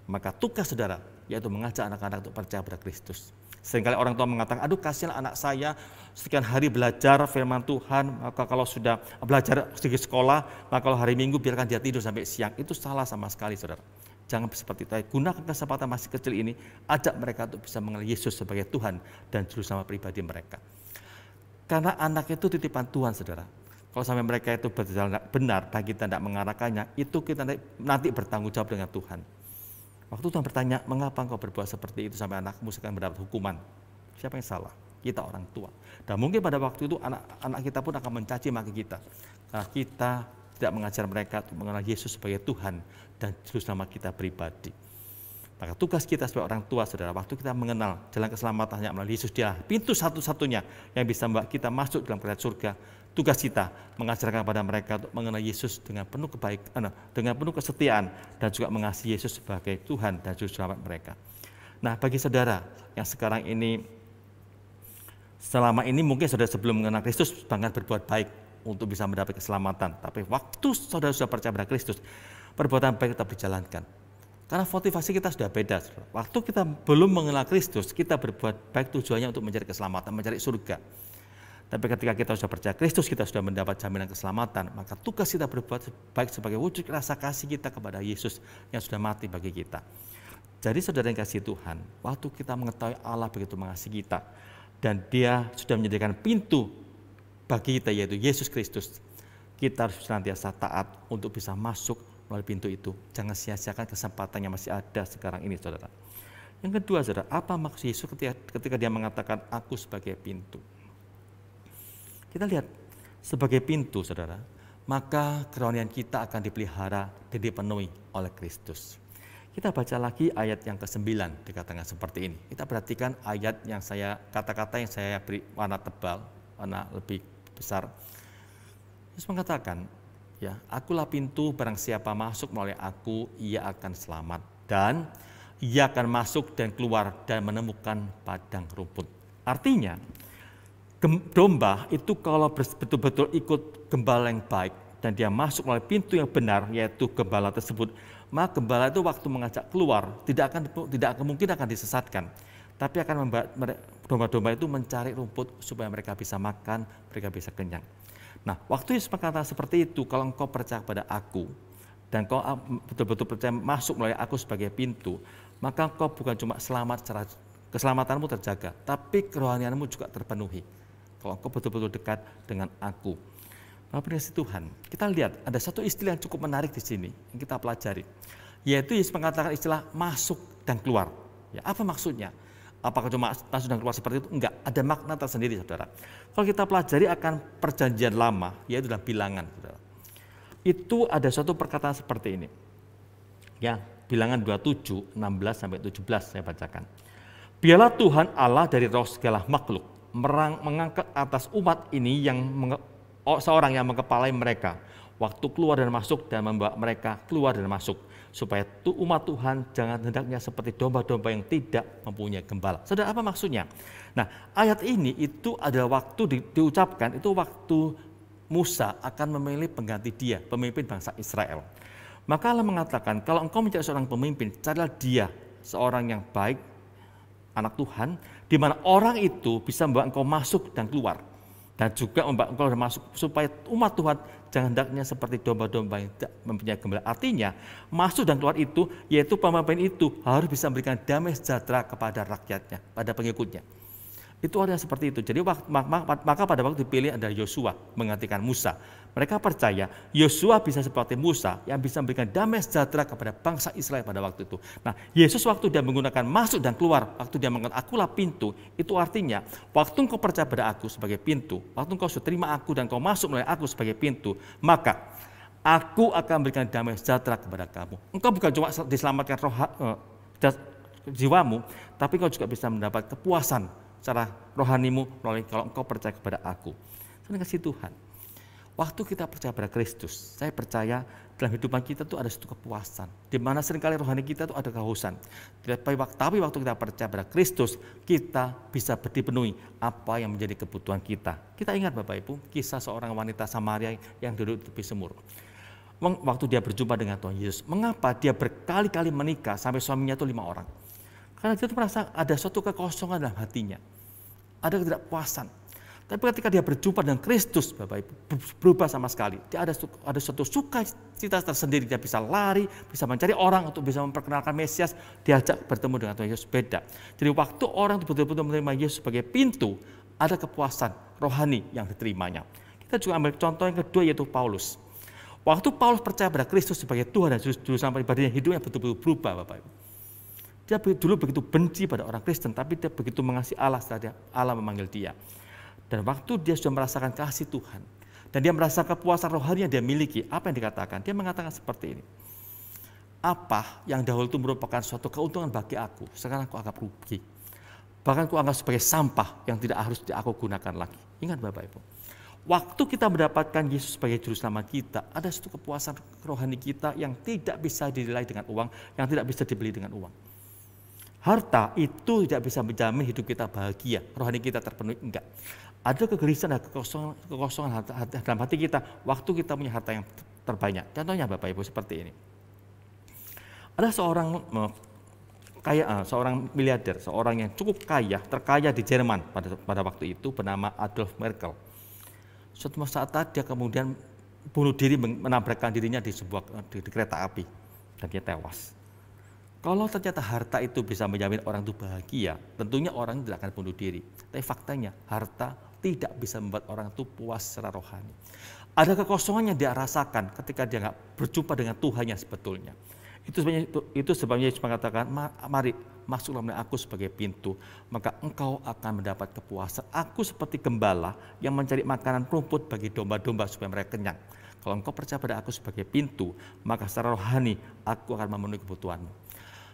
maka tugas saudara yaitu mengajak anak-anak untuk percaya pada Kristus. Seringkali orang tua mengatakan, aduh kasihan anak saya sekian hari belajar firman Tuhan, maka kalau sudah belajar sedikit sekolah, maka kalau hari Minggu biarkan dia tidur sampai siang. Itu salah sama sekali, saudara. Jangan seperti itu. Gunakan kesempatan masih kecil ini, ajak mereka untuk bisa mengenal Yesus sebagai Tuhan dan juru selamat pribadi mereka. Karena anak itu titipan Tuhan, saudara. Kalau sampai mereka itu berjalan benar dan kita tidak mengarahkannya, itu kita nanti bertanggung jawab dengan Tuhan. Waktu Tuhan bertanya, mengapa engkau berbuat seperti itu sampai anakmu sekarang mendapat hukuman? Siapa yang salah? Kita orang tua. Dan mungkin pada waktu itu anak kita pun akan mencaci maki kita. Karena kita tidak mengajar mereka untuk mengenal Yesus sebagai Tuhan dan juru selamat kita pribadi. Maka tugas kita sebagai orang tua, saudara, waktu kita mengenal jalan keselamatannya melalui Yesus, dia pintu satu-satunya yang bisa membawa kita masuk dalam kerajaan surga. Tugas kita mengajarkan kepada mereka untuk mengenal Yesus dengan penuh kebaikan, dengan penuh kesetiaan dan juga mengasihi Yesus sebagai Tuhan dan juru selamat mereka. Nah, bagi saudara yang sekarang ini, selama ini mungkin saudara sebelum mengenal Kristus banget berbuat baik untuk bisa mendapat keselamatan. Tapi waktu saudara sudah percaya pada Kristus, perbuatan baik tetap dijalankan. Karena motivasi kita sudah beda. Saudara. Waktu kita belum mengenal Kristus, kita berbuat baik tujuannya untuk mencari keselamatan, mencari surga. Tapi ketika kita sudah percaya Kristus, kita sudah mendapat jaminan keselamatan, maka tugas kita berbuat baik sebagai wujud rasa kasih kita kepada Yesus yang sudah mati bagi kita. Jadi saudara yang kasih Tuhan, waktu kita mengetahui Allah begitu mengasihi kita, dan Dia sudah menyediakan pintu bagi kita, yaitu Yesus Kristus, kita harus senantiasa taat untuk bisa masuk melalui pintu itu. Jangan sia-siakan kesempatan yang masih ada sekarang ini, saudara. Yang kedua, saudara, apa maksud Yesus ketika Dia mengatakan aku sebagai pintu? Kita lihat sebagai pintu, saudara, maka kerohanian kita akan dipelihara dan dipenuhi oleh Kristus. Kita baca lagi ayat yang ke-9 dikatakan seperti ini. Kita perhatikan ayat yang kata-kata yang saya beri warna tebal, warna lebih besar. Yesus mengatakan, ya, akulah pintu, barang siapa masuk melalui aku, ia akan selamat. Dan ia akan masuk dan keluar dan menemukan padang rumput. Artinya, domba itu kalau betul-betul ikut gembala yang baik, dan dia masuk melalui pintu yang benar, yaitu gembala tersebut, maka gembala itu waktu mengajak keluar, tidak akan mungkin akan disesatkan. Tapi akan membuat domba-domba itu mencari rumput supaya mereka bisa makan, mereka bisa kenyang. Nah, waktu Yesus berkata seperti itu, kalau engkau percaya kepada aku, dan engkau betul-betul percaya masuk melalui aku sebagai pintu, maka engkau bukan cuma selamat secara keselamatanmu terjaga, tapi kerohanianmu juga terpenuhi. Kalau engkau betul-betul dekat dengan aku. Bapak kasih Tuhan, kita lihat ada satu istilah yang cukup menarik di sini yang kita pelajari, yaitu Yesus mengatakan istilah masuk dan keluar. Ya, apa maksudnya? Apakah cuma masuk dan keluar seperti itu? Enggak, ada makna tersendiri, saudara. Kalau kita pelajari akan perjanjian lama, yaitu dalam bilangan, saudara. Itu ada suatu perkataan seperti ini. Ya, bilangan 27, 16 sampai 17 saya bacakan. Biarlah Tuhan Allah dari roh segala makhluk mengangkat atas umat ini seorang yang mengepalai mereka, waktu keluar dan masuk, dan membawa mereka keluar dan masuk, supaya umat Tuhan jangan hendaknya seperti domba-domba yang tidak mempunyai gembala. Saudara, apa maksudnya? Nah, ayat ini itu adalah waktu diucapkan, itu waktu Musa akan memilih pengganti dia, pemimpin bangsa Israel. Maka Allah mengatakan, kalau engkau mencari seorang pemimpin, carilah dia, seorang yang baik, anak Tuhan, di mana orang itu bisa membawa engkau masuk dan keluar. Dan juga membawa engkau masuk supaya umat Tuhan jangan hendaknya seperti domba-domba yang tidak mempunyai gembala. Artinya, masuk dan keluar itu, yaitu pemimpin itu harus bisa memberikan damai sejahtera kepada rakyatnya, pada pengikutnya. Itu artinya seperti itu. Jadi maka pada waktu dipilih adalah Yosua menggantikan Musa. Mereka percaya Yosua bisa seperti Musa yang bisa memberikan damai sejahtera kepada bangsa Israel pada waktu itu. Nah, Yesus waktu dia menggunakan masuk dan keluar, waktu dia mengatakan akulah pintu, itu artinya waktu engkau percaya pada aku sebagai pintu, waktu engkau sudah terima aku dan engkau masuk melalui aku sebagai pintu, maka aku akan memberikan damai sejahtera kepada kamu. Engkau bukan cuma diselamatkan jiwamu, tapi engkau juga bisa mendapat kepuasan secara rohanimu melalui kalau engkau percaya kepada aku. Saya kasih Tuhan. Waktu kita percaya pada Kristus, saya percaya dalam hidupan kita itu ada satu kepuasan, di mana seringkali rohani kita itu ada kehausan. Tapi waktu kita percaya pada Kristus, kita bisa dipenuhi apa yang menjadi kebutuhan kita. Kita ingat Bapak Ibu, kisah seorang wanita Samaria yang duduk di tepi sumur. Waktu dia berjumpa dengan Tuhan Yesus, mengapa dia berkali-kali menikah sampai suaminya itu 5 orang? Karena dia itu merasa ada suatu kekosongan dalam hatinya, ada ketidakpuasan. Tapi ketika dia berjumpa dengan Kristus, Bapak Ibu, berubah sama sekali. Dia ada suatu sukacita tersendiri. Dia bisa lari, bisa mencari orang untuk bisa memperkenalkan Mesias, diajak bertemu dengan Tuhan Yesus, beda. Jadi waktu orang betul-betul menerima Yesus sebagai pintu, ada kepuasan rohani yang diterimanya. Kita juga ambil contoh yang kedua, yaitu Paulus. Waktu Paulus percaya pada Kristus sebagai Tuhan dan Juru Selamat pribadinya, hidupnya betul-betul berubah, Bapak Ibu. Dia dulu begitu benci pada orang Kristen, tapi dia begitu mengasihi Allah setelah Allah memanggil dia. Dan waktu dia sudah merasakan kasih Tuhan, dan dia merasa kepuasan rohani yang dia miliki, apa yang dikatakan? Dia mengatakan seperti ini, apa yang dahulu itu merupakan suatu keuntungan bagi aku, sekarang aku anggap rugi. Bahkan aku anggap sebagai sampah yang tidak harus aku gunakan lagi. Ingat Bapak Ibu, waktu kita mendapatkan Yesus sebagai Juru Selamat kita, ada suatu kepuasan rohani kita yang tidak bisa dinilai dengan uang, yang tidak bisa dibeli dengan uang. Harta itu tidak bisa menjamin hidup kita bahagia, rohani kita terpenuhi, enggak. Ada kegelisahan dan kekosongan dalam hati kita waktu kita punya harta yang terbanyak. Contohnya Bapak Ibu seperti ini. Ada seorang miliarder, seorang yang cukup kaya, terkaya di Jerman pada waktu itu, bernama Adolf Merkel. Suatu saat dia kemudian bunuh diri, menabrakkan dirinya di kereta api, dan dia tewas. Kalau ternyata harta itu bisa menjamin orang itu bahagia, tentunya orang tidak akan bunuh diri. Tapi faktanya harta tidak bisa membuat orang itu puas secara rohani. Ada kekosongan yang dia rasakan ketika dia nggak berjumpa dengan Tuhan yang sebetulnya. Itu sebabnya Yesus mengatakan, mari masuklah melalui aku sebagai pintu, maka engkau akan mendapat kepuasan. Aku seperti gembala yang mencari makanan rumput bagi domba-domba supaya mereka kenyang. Kalau engkau percaya pada aku sebagai pintu, maka secara rohani aku akan memenuhi kebutuhanmu.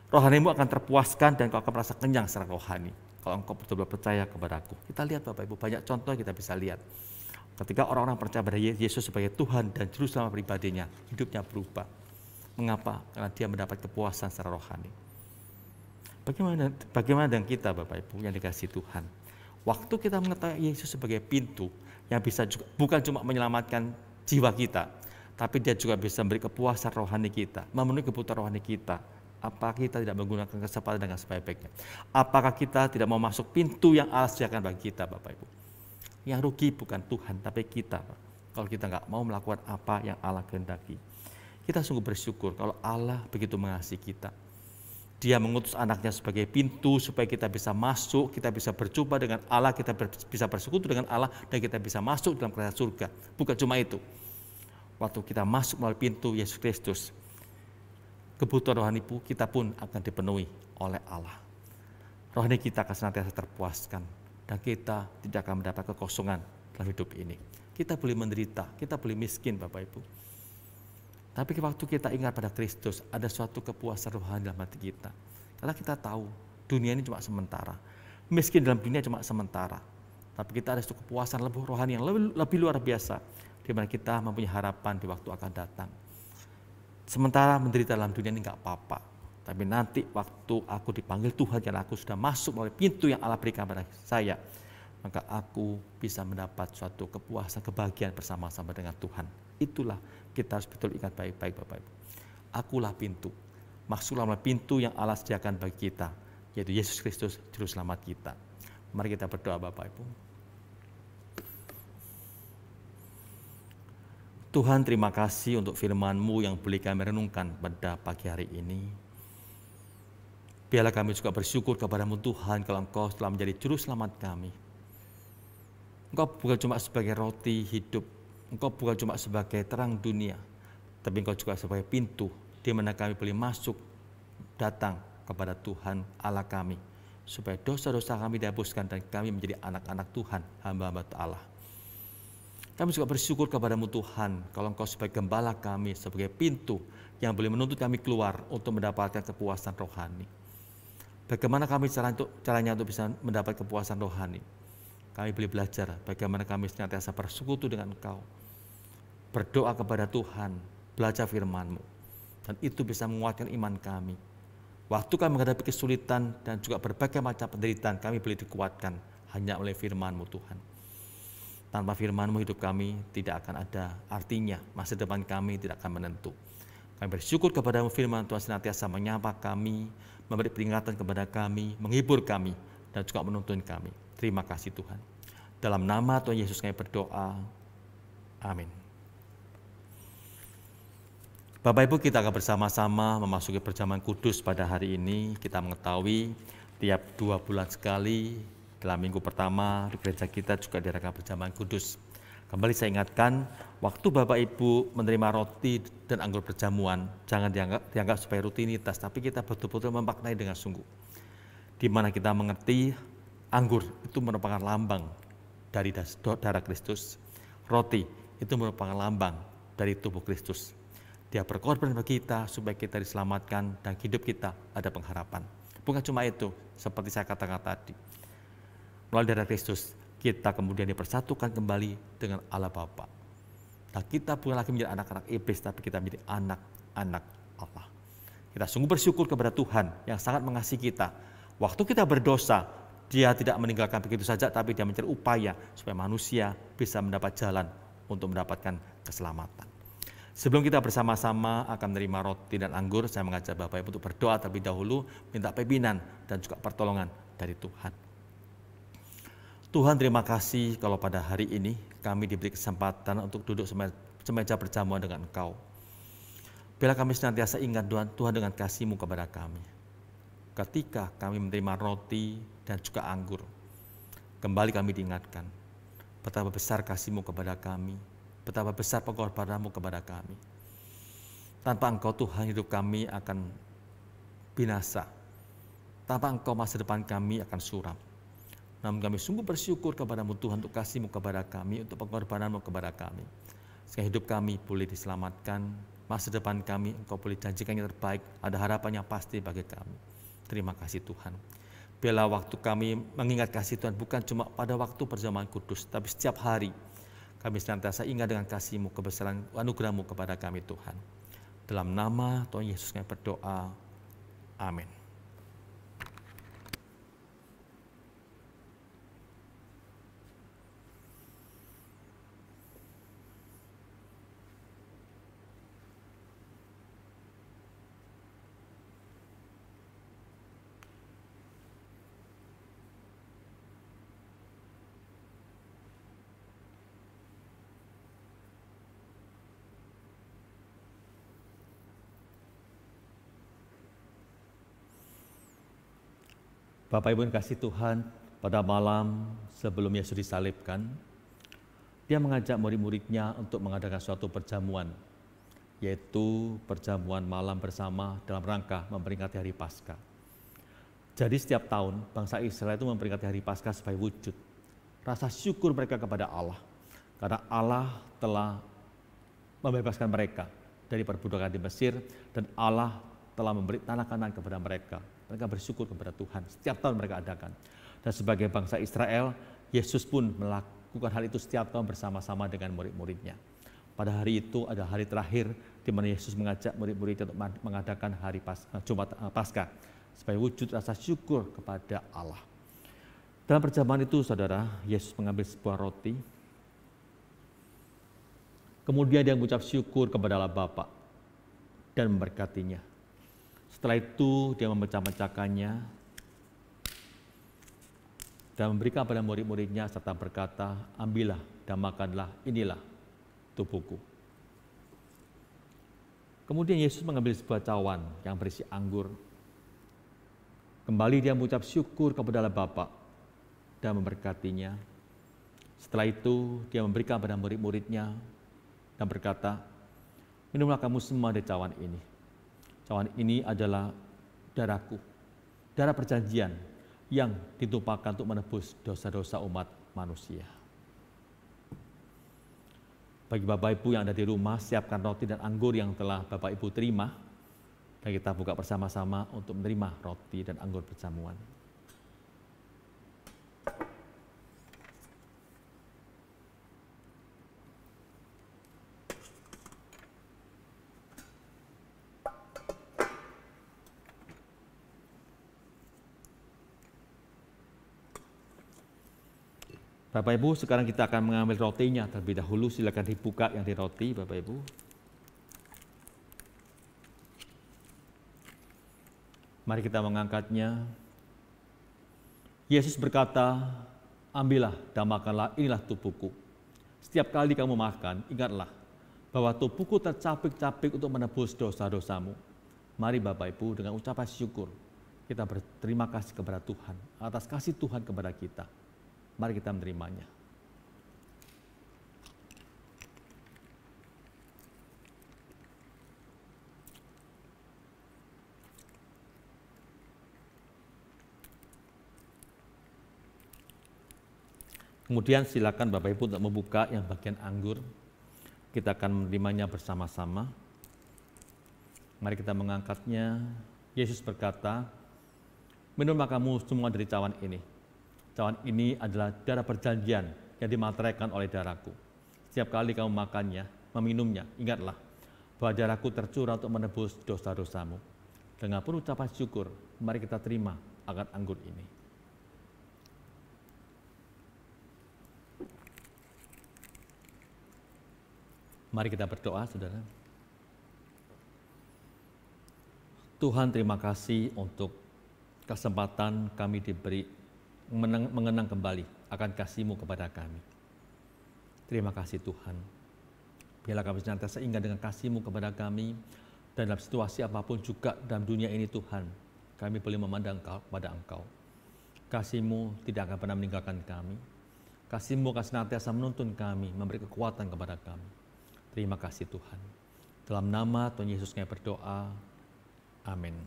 Rohanimu akan terpuaskan dan engkau akan merasa kenyang secara rohani. Kalau engkau betul-betul percaya kepada aku. Kita lihat Bapak Ibu, banyak contoh kita bisa lihat. Ketika orang-orang percaya pada Yesus sebagai Tuhan dan Juru Selamat pribadinya, hidupnya berubah. Mengapa? Karena dia mendapat kepuasan secara rohani. Bagaimana dengan kita Bapak Ibu yang dikasihi Tuhan? Waktu kita mengetahui Yesus sebagai pintu yang bisa juga, bukan cuma menyelamatkan jiwa kita, tapi dia juga bisa memberi kepuasan rohani kita, memenuhi kebutuhan rohani kita. Apakah kita tidak menggunakan kesempatan dengan sebaik-baiknya? Apakah kita tidak mau masuk pintu yang Allah sediakan bagi kita Bapak Ibu? Yang rugi bukan Tuhan, tapi kita. Kalau kita nggak mau melakukan apa yang Allah kehendaki. Kita sungguh bersyukur kalau Allah begitu mengasihi kita. Dia mengutus anaknya sebagai pintu supaya kita bisa masuk, kita bisa berjumpa dengan Allah, kita bisa bersekutu dengan Allah, dan kita bisa masuk dalam kerajaan surga. Bukan cuma itu. Waktu kita masuk melalui pintu Yesus Kristus, kebutuhan rohani kita pun akan dipenuhi oleh Allah. Rohani kita akan senantiasa terpuaskan dan kita tidak akan mendapat kekosongan dalam hidup ini. Kita boleh menderita, kita boleh miskin Bapak Ibu. Tapi waktu kita ingat pada Kristus, ada suatu kepuasan rohani dalam hati kita. Karena kita tahu dunia ini cuma sementara. Miskin dalam dunia cuma sementara. Tapi kita ada suatu kepuasan lebih rohani yang lebih luar biasa, di mana kita mempunyai harapan di waktu akan datang. Sementara menderita dalam dunia ini nggak apa-apa. Tapi nanti waktu aku dipanggil Tuhan dan aku sudah masuk melalui pintu yang Allah berikan pada saya, maka aku bisa mendapat suatu kepuasan, kebahagiaan bersama-sama dengan Tuhan. Itulah kita harus betul ingat baik-baik Bapak Ibu. Akulah pintu. Masuklah melalui pintu yang Allah sediakan bagi kita, yaitu Yesus Kristus, Juru Selamat kita. Mari kita berdoa Bapak Ibu. Tuhan, terima kasih untuk firman-Mu yang boleh kami renungkan pada pagi hari ini. Biarlah kami juga bersyukur kepada-Mu Tuhan kalau Engkau telah menjadi juru selamat kami. Engkau bukan cuma sebagai roti hidup, Engkau bukan cuma sebagai terang dunia, tapi Engkau juga sebagai pintu di mana kami boleh masuk, datang kepada Tuhan Allah kami, supaya dosa-dosa kami dihapuskan dan kami menjadi anak-anak Tuhan, hamba-hamba Allah. Kami juga bersyukur kepada-Mu Tuhan, kalau Engkau sebagai gembala kami, sebagai pintu yang boleh menuntut kami keluar untuk mendapatkan kepuasan rohani. Bagaimana kami caranya untuk bisa mendapat kepuasan rohani? Kami boleh belajar bagaimana kami senantiasa bersekutu dengan Engkau, berdoa kepada Tuhan, belajar firman-Mu, dan itu bisa menguatkan iman kami. Waktu kami menghadapi kesulitan dan juga berbagai macam penderitaan, kami boleh dikuatkan hanya oleh firman-Mu Tuhan. Tanpa firman-Mu hidup kami tidak akan ada artinya, masa depan kami tidak akan menentu. Kami bersyukur kepada-Mu firman Tuhan senantiasa menyapa kami, memberi peringatan kepada kami, menghibur kami, dan juga menuntun kami. Terima kasih Tuhan. Dalam nama Tuhan Yesus kami berdoa. Amin. Bapak Ibu, kita akan bersama-sama memasuki perjamuan kudus pada hari ini. Kita mengetahui tiap 2 bulan sekali, dalam minggu pertama di gereja kita juga diadakan perjamuan kudus. Kembali saya ingatkan, waktu Bapak Ibu menerima roti dan anggur perjamuan, jangan dianggap sebagai rutinitas, tapi kita betul-betul memaknai dengan sungguh. Di mana kita mengerti anggur itu merupakan lambang dari darah Kristus. Roti itu merupakan lambang dari tubuh Kristus. Dia berkorban bagi kita supaya kita diselamatkan dan hidup kita ada pengharapan. Bukan cuma itu, seperti saya katakan tadi. Melalui darah Kristus, kita kemudian dipersatukan kembali dengan Allah Bapa. Nah, kita bukan lagi menjadi anak-anak iblis, tapi kita menjadi anak-anak Allah. Kita sungguh bersyukur kepada Tuhan yang sangat mengasihi kita. Waktu kita berdosa, Dia tidak meninggalkan begitu saja, tapi Dia mencari upaya supaya manusia bisa mendapat jalan untuk mendapatkan keselamatan. Sebelum kita bersama-sama akan menerima roti dan anggur, saya mengajak Bapak Ibu untuk berdoa terlebih dahulu, minta pimpinan dan juga pertolongan dari Tuhan. Tuhan, terima kasih kalau pada hari ini kami diberi kesempatan untuk duduk semeja perjamuan dengan Engkau. Biarlah kami senantiasa ingat Tuhan dengan kasih-Mu kepada kami. ketika kami menerima roti dan juga anggur, kembali kami diingatkan betapa besar kasih-Mu kepada kami, betapa besar pengorbanan-Mu kepada kami. Tanpa Engkau Tuhan, hidup kami akan binasa. Tanpa Engkau, masa depan kami akan suram. Namun kami sungguh bersyukur kepada-Mu Tuhan untuk kasih-Mu kepada kami, untuk pengorbanan-Mu kepada kami. Sehingga hidup kami boleh diselamatkan, masa depan kami Engkau boleh janjikan yang terbaik, ada harapan yang pasti bagi kami. Terima kasih Tuhan. Biarlah waktu kami mengingat kasih Tuhan bukan cuma pada waktu perjamuan kudus, tapi setiap hari kami senantiasa ingat dengan kasih-Mu, kebesaran anugerah-Mu kepada kami Tuhan. Dalam nama Tuhan Yesus kami berdoa. Amin. Bapak Ibu yang kasih Tuhan, pada malam sebelum Yesus disalibkan, Dia mengajak murid-muridnya untuk mengadakan suatu perjamuan, yaitu perjamuan malam bersama dalam rangka memperingati hari Paskah. Jadi setiap tahun bangsa Israel itu memperingati hari Paskah sebagai wujud rasa syukur mereka kepada Allah, karena Allah telah membebaskan mereka dari perbudakan di Mesir, dan Allah telah memberi tanah Kanaan kepada mereka. Mereka bersyukur kepada Tuhan. Setiap tahun mereka adakan. Dan sebagai bangsa Israel, Yesus pun melakukan hal itu setiap tahun bersama-sama dengan murid-muridnya. Pada hari itu ada hari terakhir di mana Yesus mengajak murid-muridnya untuk mengadakan hari Jumat Paskah sebagai wujud rasa syukur kepada Allah. Dalam perjamuan itu, saudara, Yesus mengambil sebuah roti. Kemudian Dia mengucap syukur kepada Allah Bapa dan memberkatinya. Setelah itu Dia memecah-mecahkannya dan memberikan kepada murid-muridnya serta berkata, "Ambillah dan makanlah, inilah tubuhku." Kemudian Yesus mengambil sebuah cawan yang berisi anggur. Kembali Dia mengucap syukur kepada Allah Bapa dan memberkatinya. Setelah itu Dia memberikan kepada murid-muridnya dan berkata, "Minumlah kamu semua dari cawan ini. Cawan ini adalah darahku, darah perjanjian yang ditumpahkan untuk menebus dosa-dosa umat manusia." Bagi Bapak Ibu yang ada di rumah, siapkan roti dan anggur yang telah Bapak Ibu terima, dan kita buka bersama-sama untuk menerima roti dan anggur perjamuan. Bapak Ibu, sekarang kita akan mengambil rotinya terlebih dahulu. Silakan dibuka yang di roti, Bapak Ibu. Mari kita mengangkatnya. Yesus berkata, "Ambillah dan makanlah, inilah tubuhku." Setiap kali kamu makan, ingatlah bahwa tubuhku tercapik-capik untuk menebus dosa-dosamu. Mari Bapak Ibu, dengan ucapan syukur, kita berterima kasih kepada Tuhan atas kasih Tuhan kepada kita. Mari kita menerimanya. Kemudian silakan Bapak Ibu untuk membuka yang bagian anggur. Kita akan menerimanya bersama-sama. Mari kita mengangkatnya. Yesus berkata, "Minumlah kamu semua dari cawan ini. Cawan ini adalah darah perjanjian yang dimateraikan oleh darahku. Setiap kali kamu makannya, meminumnya, ingatlah bahwa darahku tercurah untuk menebus dosa-dosamu." Dengan penuh ucapan syukur, mari kita terima akan anggur ini. Mari kita berdoa, saudara. Tuhan, terima kasih untuk kesempatan kami diberi mengenang kembali akan kasih-Mu kepada kami. Terima kasih Tuhan. Biarlah kami senantiasa ingat dengan kasih-Mu kepada kami, dan dalam situasi apapun juga dalam dunia ini Tuhan, kami boleh memandang kepada Engkau. Kasih-Mu tidak akan pernah meninggalkan kami. Kasih-Mu akan senantiasa menuntun kami, memberi kekuatan kepada kami. Terima kasih Tuhan. Dalam nama Tuhan Yesus kami berdoa. Amin.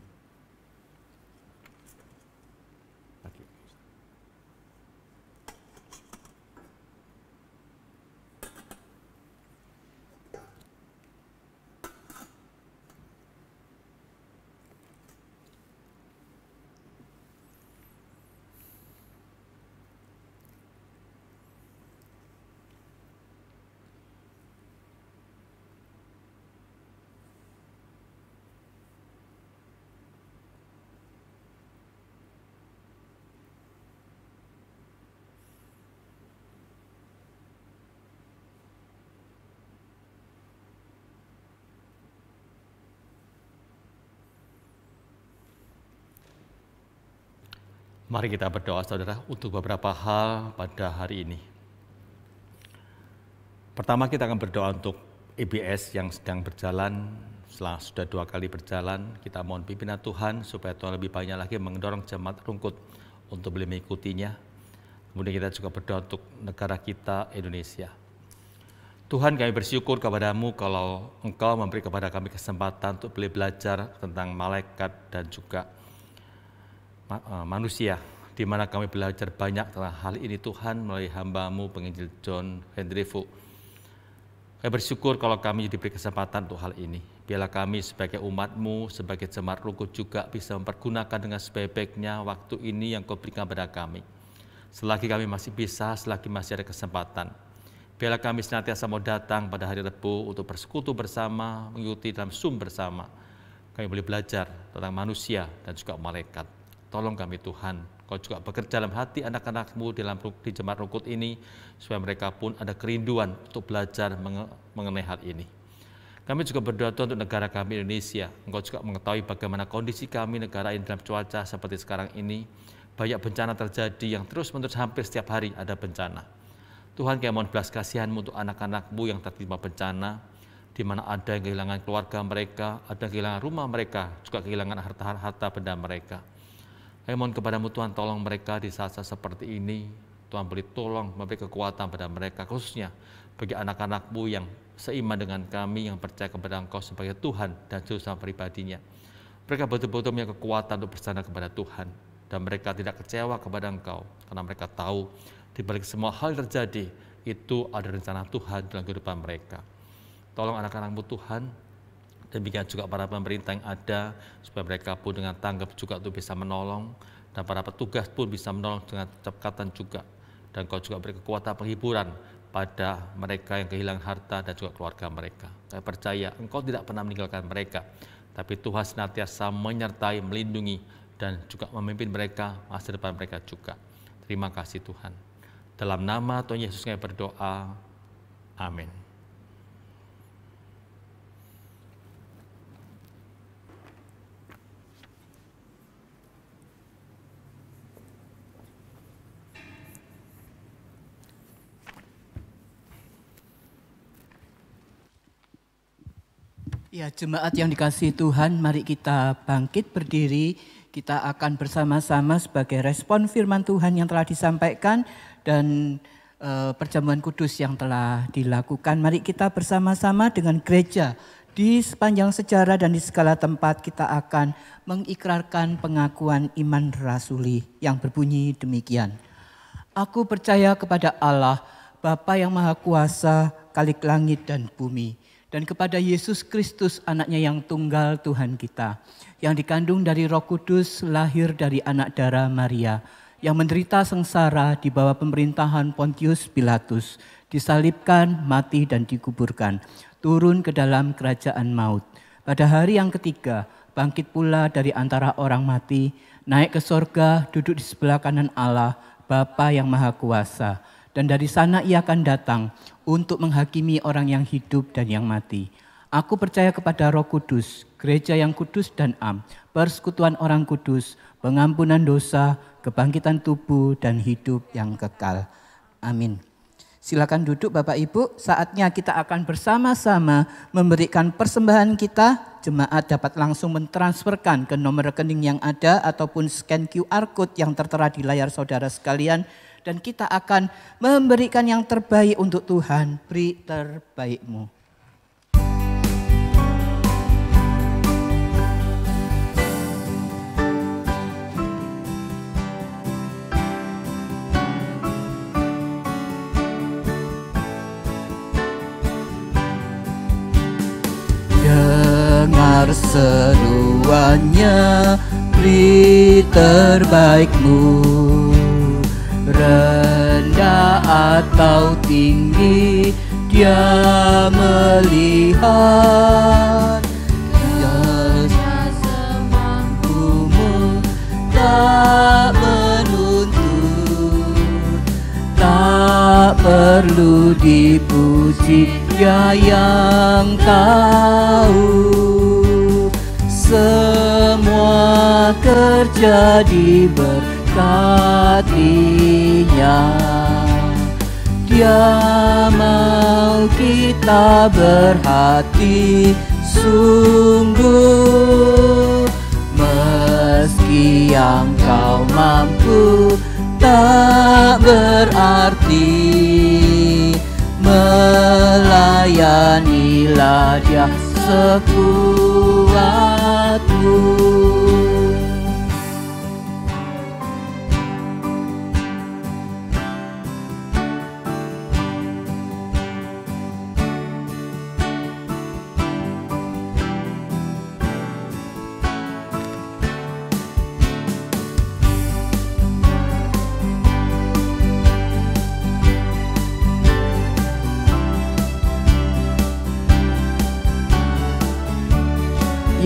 Mari kita berdoa saudara untuk beberapa hal pada hari ini. Pertama kita akan berdoa untuk EBS yang sedang berjalan, setelah sudah 2 kali berjalan, kita mohon pimpinan Tuhan supaya Tuhan lebih banyak lagi mendorong jemaat Rungkut untuk boleh mengikutinya. Kemudian kita juga berdoa untuk negara kita Indonesia. Tuhan kami bersyukur kepadamu kalau Engkau memberi kepada kami kesempatan untuk boleh belajar tentang malaikat dan juga manusia, di mana kami belajar banyak tentang hal ini Tuhan melalui hamba-Mu penginjil John Henry Fu. Kami bersyukur kalau kami diberi kesempatan untuk hal ini. Biarlah kami sebagai umat-Mu, sebagai jemaat Rungkut juga bisa mempergunakan dengan sebaik-baiknya waktu ini yang Kau berikan kepada kami. Selagi kami masih bisa, selagi masih ada kesempatan, biarlah kami senantiasa mau datang pada hari Rebu untuk bersekutu bersama, mengikuti dalam Zoom bersama. Kami boleh belajar tentang manusia dan juga malaikat. Tolong kami Tuhan, Kau juga bekerja dalam hati anak-anak-Mu di jemaat Rungkut ini, supaya mereka pun ada kerinduan untuk belajar mengenai hal ini. Kami juga berdoa Tuhan untuk negara kami Indonesia. Engkau juga mengetahui bagaimana kondisi kami negara ini dalam cuaca seperti sekarang ini. Banyak bencana terjadi yang terus-menerus hampir setiap hari ada bencana. Tuhan kami mohon belas kasihan-Mu untuk anak-anak-Mu yang tertimpa bencana, di mana ada yang kehilangan keluarga mereka, ada yang kehilangan rumah mereka, juga kehilangan harta benda mereka. Kami mohon kepada-Mu Tuhan, tolong mereka di saat-saat seperti ini. Tuhan beri tolong, memberi kekuatan pada mereka, khususnya bagi anak-anak-Mu yang seiman dengan kami, yang percaya kepada Engkau sebagai Tuhan dan Juru Selamat pribadinya. Mereka betul-betul mempunyai kekuatan untuk bersandar kepada Tuhan, dan mereka tidak kecewa kepada Engkau, karena mereka tahu di balik semua hal yang terjadi, itu ada rencana Tuhan dalam kehidupan mereka. Tolong anak-anak-Mu Tuhan, demikian juga para pemerintah yang ada, supaya mereka pun dengan tanggap juga untuk bisa menolong, dan para petugas pun bisa menolong dengan cepatan juga. Dan Kau juga beri kekuatan penghiburan pada mereka yang kehilangan harta dan juga keluarga mereka. Saya percaya Engkau tidak pernah meninggalkan mereka, tapi Tuhan senantiasa menyertai, melindungi, dan juga memimpin mereka, masa depan mereka juga. Terima kasih Tuhan. Dalam nama Tuhan Yesus kami berdoa. Amin. Ya, jemaat yang dikasihi Tuhan, mari kita bangkit berdiri. Kita akan bersama-sama sebagai respon firman Tuhan yang telah disampaikan dan perjamuan kudus yang telah dilakukan. Mari kita bersama-sama dengan gereja di sepanjang sejarah dan di segala tempat kita akan mengikrarkan pengakuan iman rasuli yang berbunyi demikian. Aku percaya kepada Allah, Bapa yang Maha Kuasa, Khalik langit dan bumi, dan kepada Yesus Kristus anaknya yang tunggal Tuhan kita, yang dikandung dari Roh Kudus, lahir dari anak darah Maria, yang menderita sengsara di bawah pemerintahan Pontius Pilatus, disalibkan, mati dan dikuburkan, turun ke dalam kerajaan maut. Pada hari yang ketiga, bangkit pula dari antara orang mati, naik ke sorga, duduk di sebelah kanan Allah, Bapa yang Maha Kuasa. Dan dari sana ia akan datang untuk menghakimi orang yang hidup dan yang mati. Aku percaya kepada Roh Kudus, gereja yang kudus dan am, persekutuan orang kudus, pengampunan dosa, kebangkitan tubuh dan hidup yang kekal. Amin. Silakan duduk Bapak Ibu, saatnya kita akan bersama-sama memberikan persembahan kita. jemaat dapat langsung mentransferkan ke nomor rekening yang ada ataupun scan QR Code yang tertera di layar saudara sekalian. Dan kita akan memberikan yang terbaik untuk Tuhan. Beri terbaikmu. Dengar seruannya, beri terbaikmu. Rendah atau tinggi, Dia melihat. Dia semampumu, tak menuntut, tak perlu dipuji, Dia yang tahu. Semua kerja diberkatinya. Dia mau kita berhati sungguh. Meski yang kau mampu tak berarti, melayanilah Dia sekuatmu.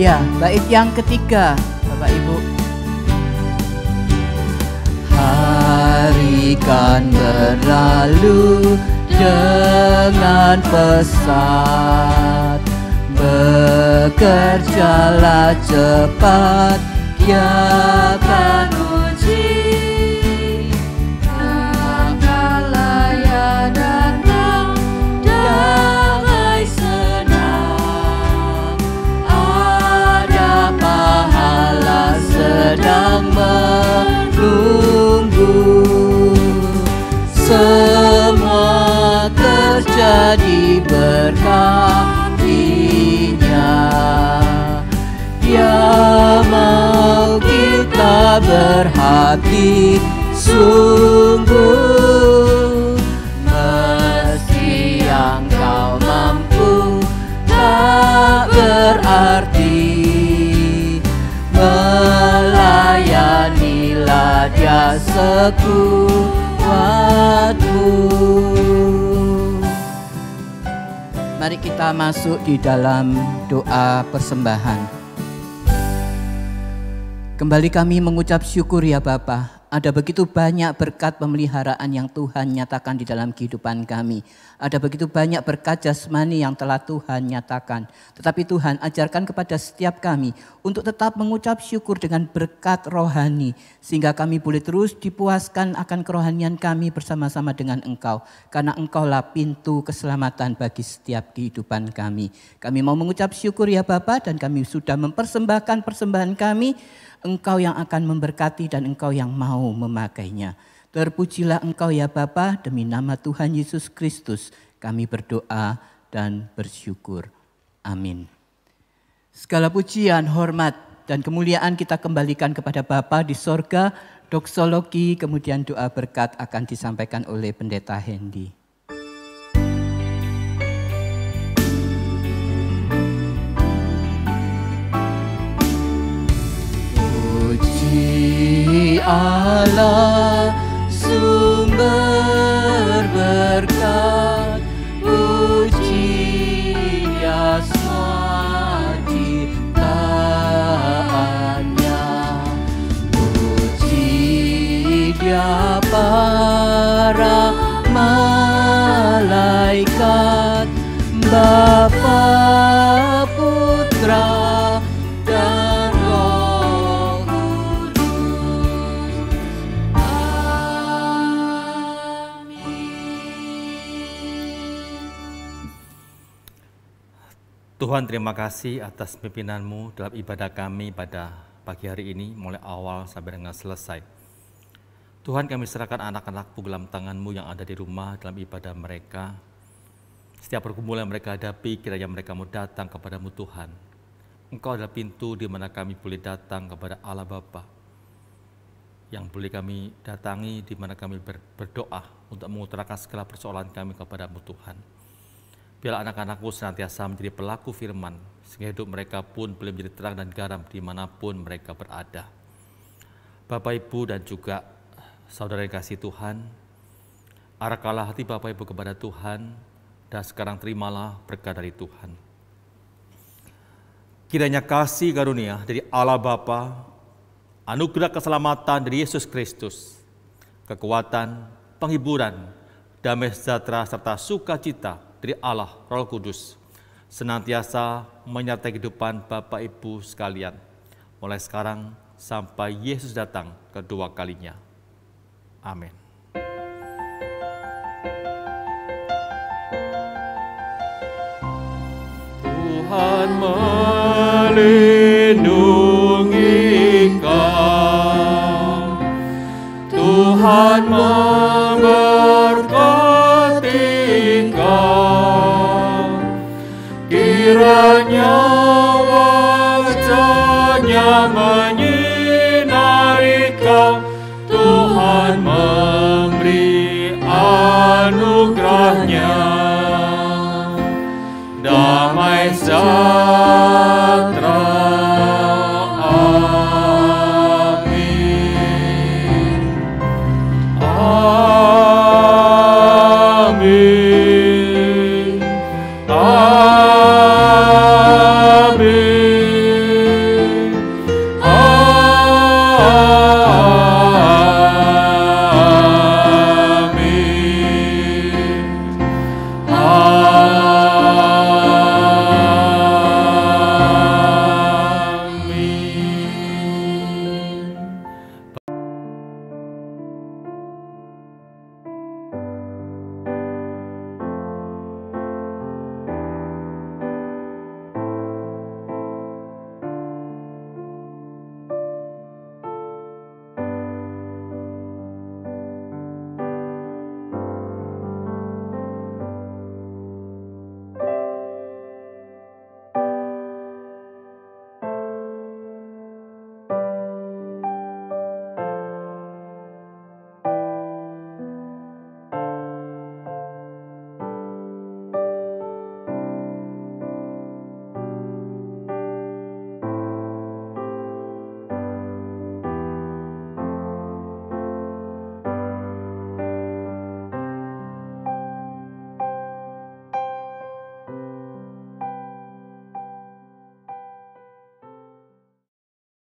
Ya, bait yang ketiga, Bapak Ibu. Hari kan berlalu dengan pesat, bekerjalah cepat, Dia akan uji. Kala yang datang, damai senang, ada pahala sedang menunggu. Semua kerja diberkatinya. Dia mau kita berhati sungguh. Meski yang kau mampu tak berarti, melayanilah Dia sekuatmu. Mari kita masuk di dalam doa persembahan. Kembali kami mengucap syukur ya Bapa. Ada begitu banyak berkat pemeliharaan yang Tuhan nyatakan di dalam kehidupan kami. Ada begitu banyak berkat jasmani yang telah Tuhan nyatakan. Tetapi Tuhan ajarkan kepada setiap kami untuk tetap mengucap syukur dengan berkat rohani. Sehingga kami boleh terus dipuaskan akan kerohanian kami bersama-sama dengan Engkau. Karena Engkaulah pintu keselamatan bagi setiap kehidupan kami. Kami mau mengucap syukur ya Bapa, dan kami sudah mempersembahkan persembahan kami. Engkau yang akan memberkati dan Engkau yang mau memakainya. Terpujilah Engkau ya Bapa, demi nama Tuhan Yesus Kristus kami berdoa dan bersyukur. Amin. Segala pujian, hormat, dan kemuliaan kita kembalikan kepada Bapa di sorga. Doksologi kemudian doa berkat akan disampaikan oleh Pendeta Hendy. Allah sumber berkat, puji Dia semua ciptaannya, puji Dia para malaikat, Bapa, Putra, dan Roh Kudus. Amin. Tuhan, terima kasih atas pimpinan-Mu dalam ibadah kami pada pagi hari ini, mulai awal sampai dengan selesai. Tuhan, kami serahkan anak-anak-Mu dalam tangan-Mu yang ada di rumah dalam ibadah mereka. Setiap pergumulan yang mereka hadapi, kiranya mereka mau datang kepada-Mu Tuhan. Engkau adalah pintu di mana kami boleh datang kepada Allah Bapa, yang boleh kami datangi, di mana kami berdoa untuk mengutarakan segala persoalan kami kepada-Mu Tuhan. Biarlah anak-anak-Mu senantiasa menjadi pelaku firman, sehingga hidup mereka pun boleh menjadi terang dan garam dimanapun mereka berada. Bapak, Ibu, dan juga saudara yang kasih Tuhan, arahkanlah hati Bapak Ibu kepada Tuhan, dan sekarang terimalah berkat dari Tuhan. Kiranya kasih karunia dari Allah Bapa, anugerah keselamatan dari Yesus Kristus, kekuatan, penghiburan, damai sejahtera, serta sukacita dari Allah Roh Kudus, senantiasa menyertai kehidupan Bapak Ibu sekalian, mulai sekarang sampai Yesus datang kedua kalinya. Amin. Tuhan melindungi kau, Tuhan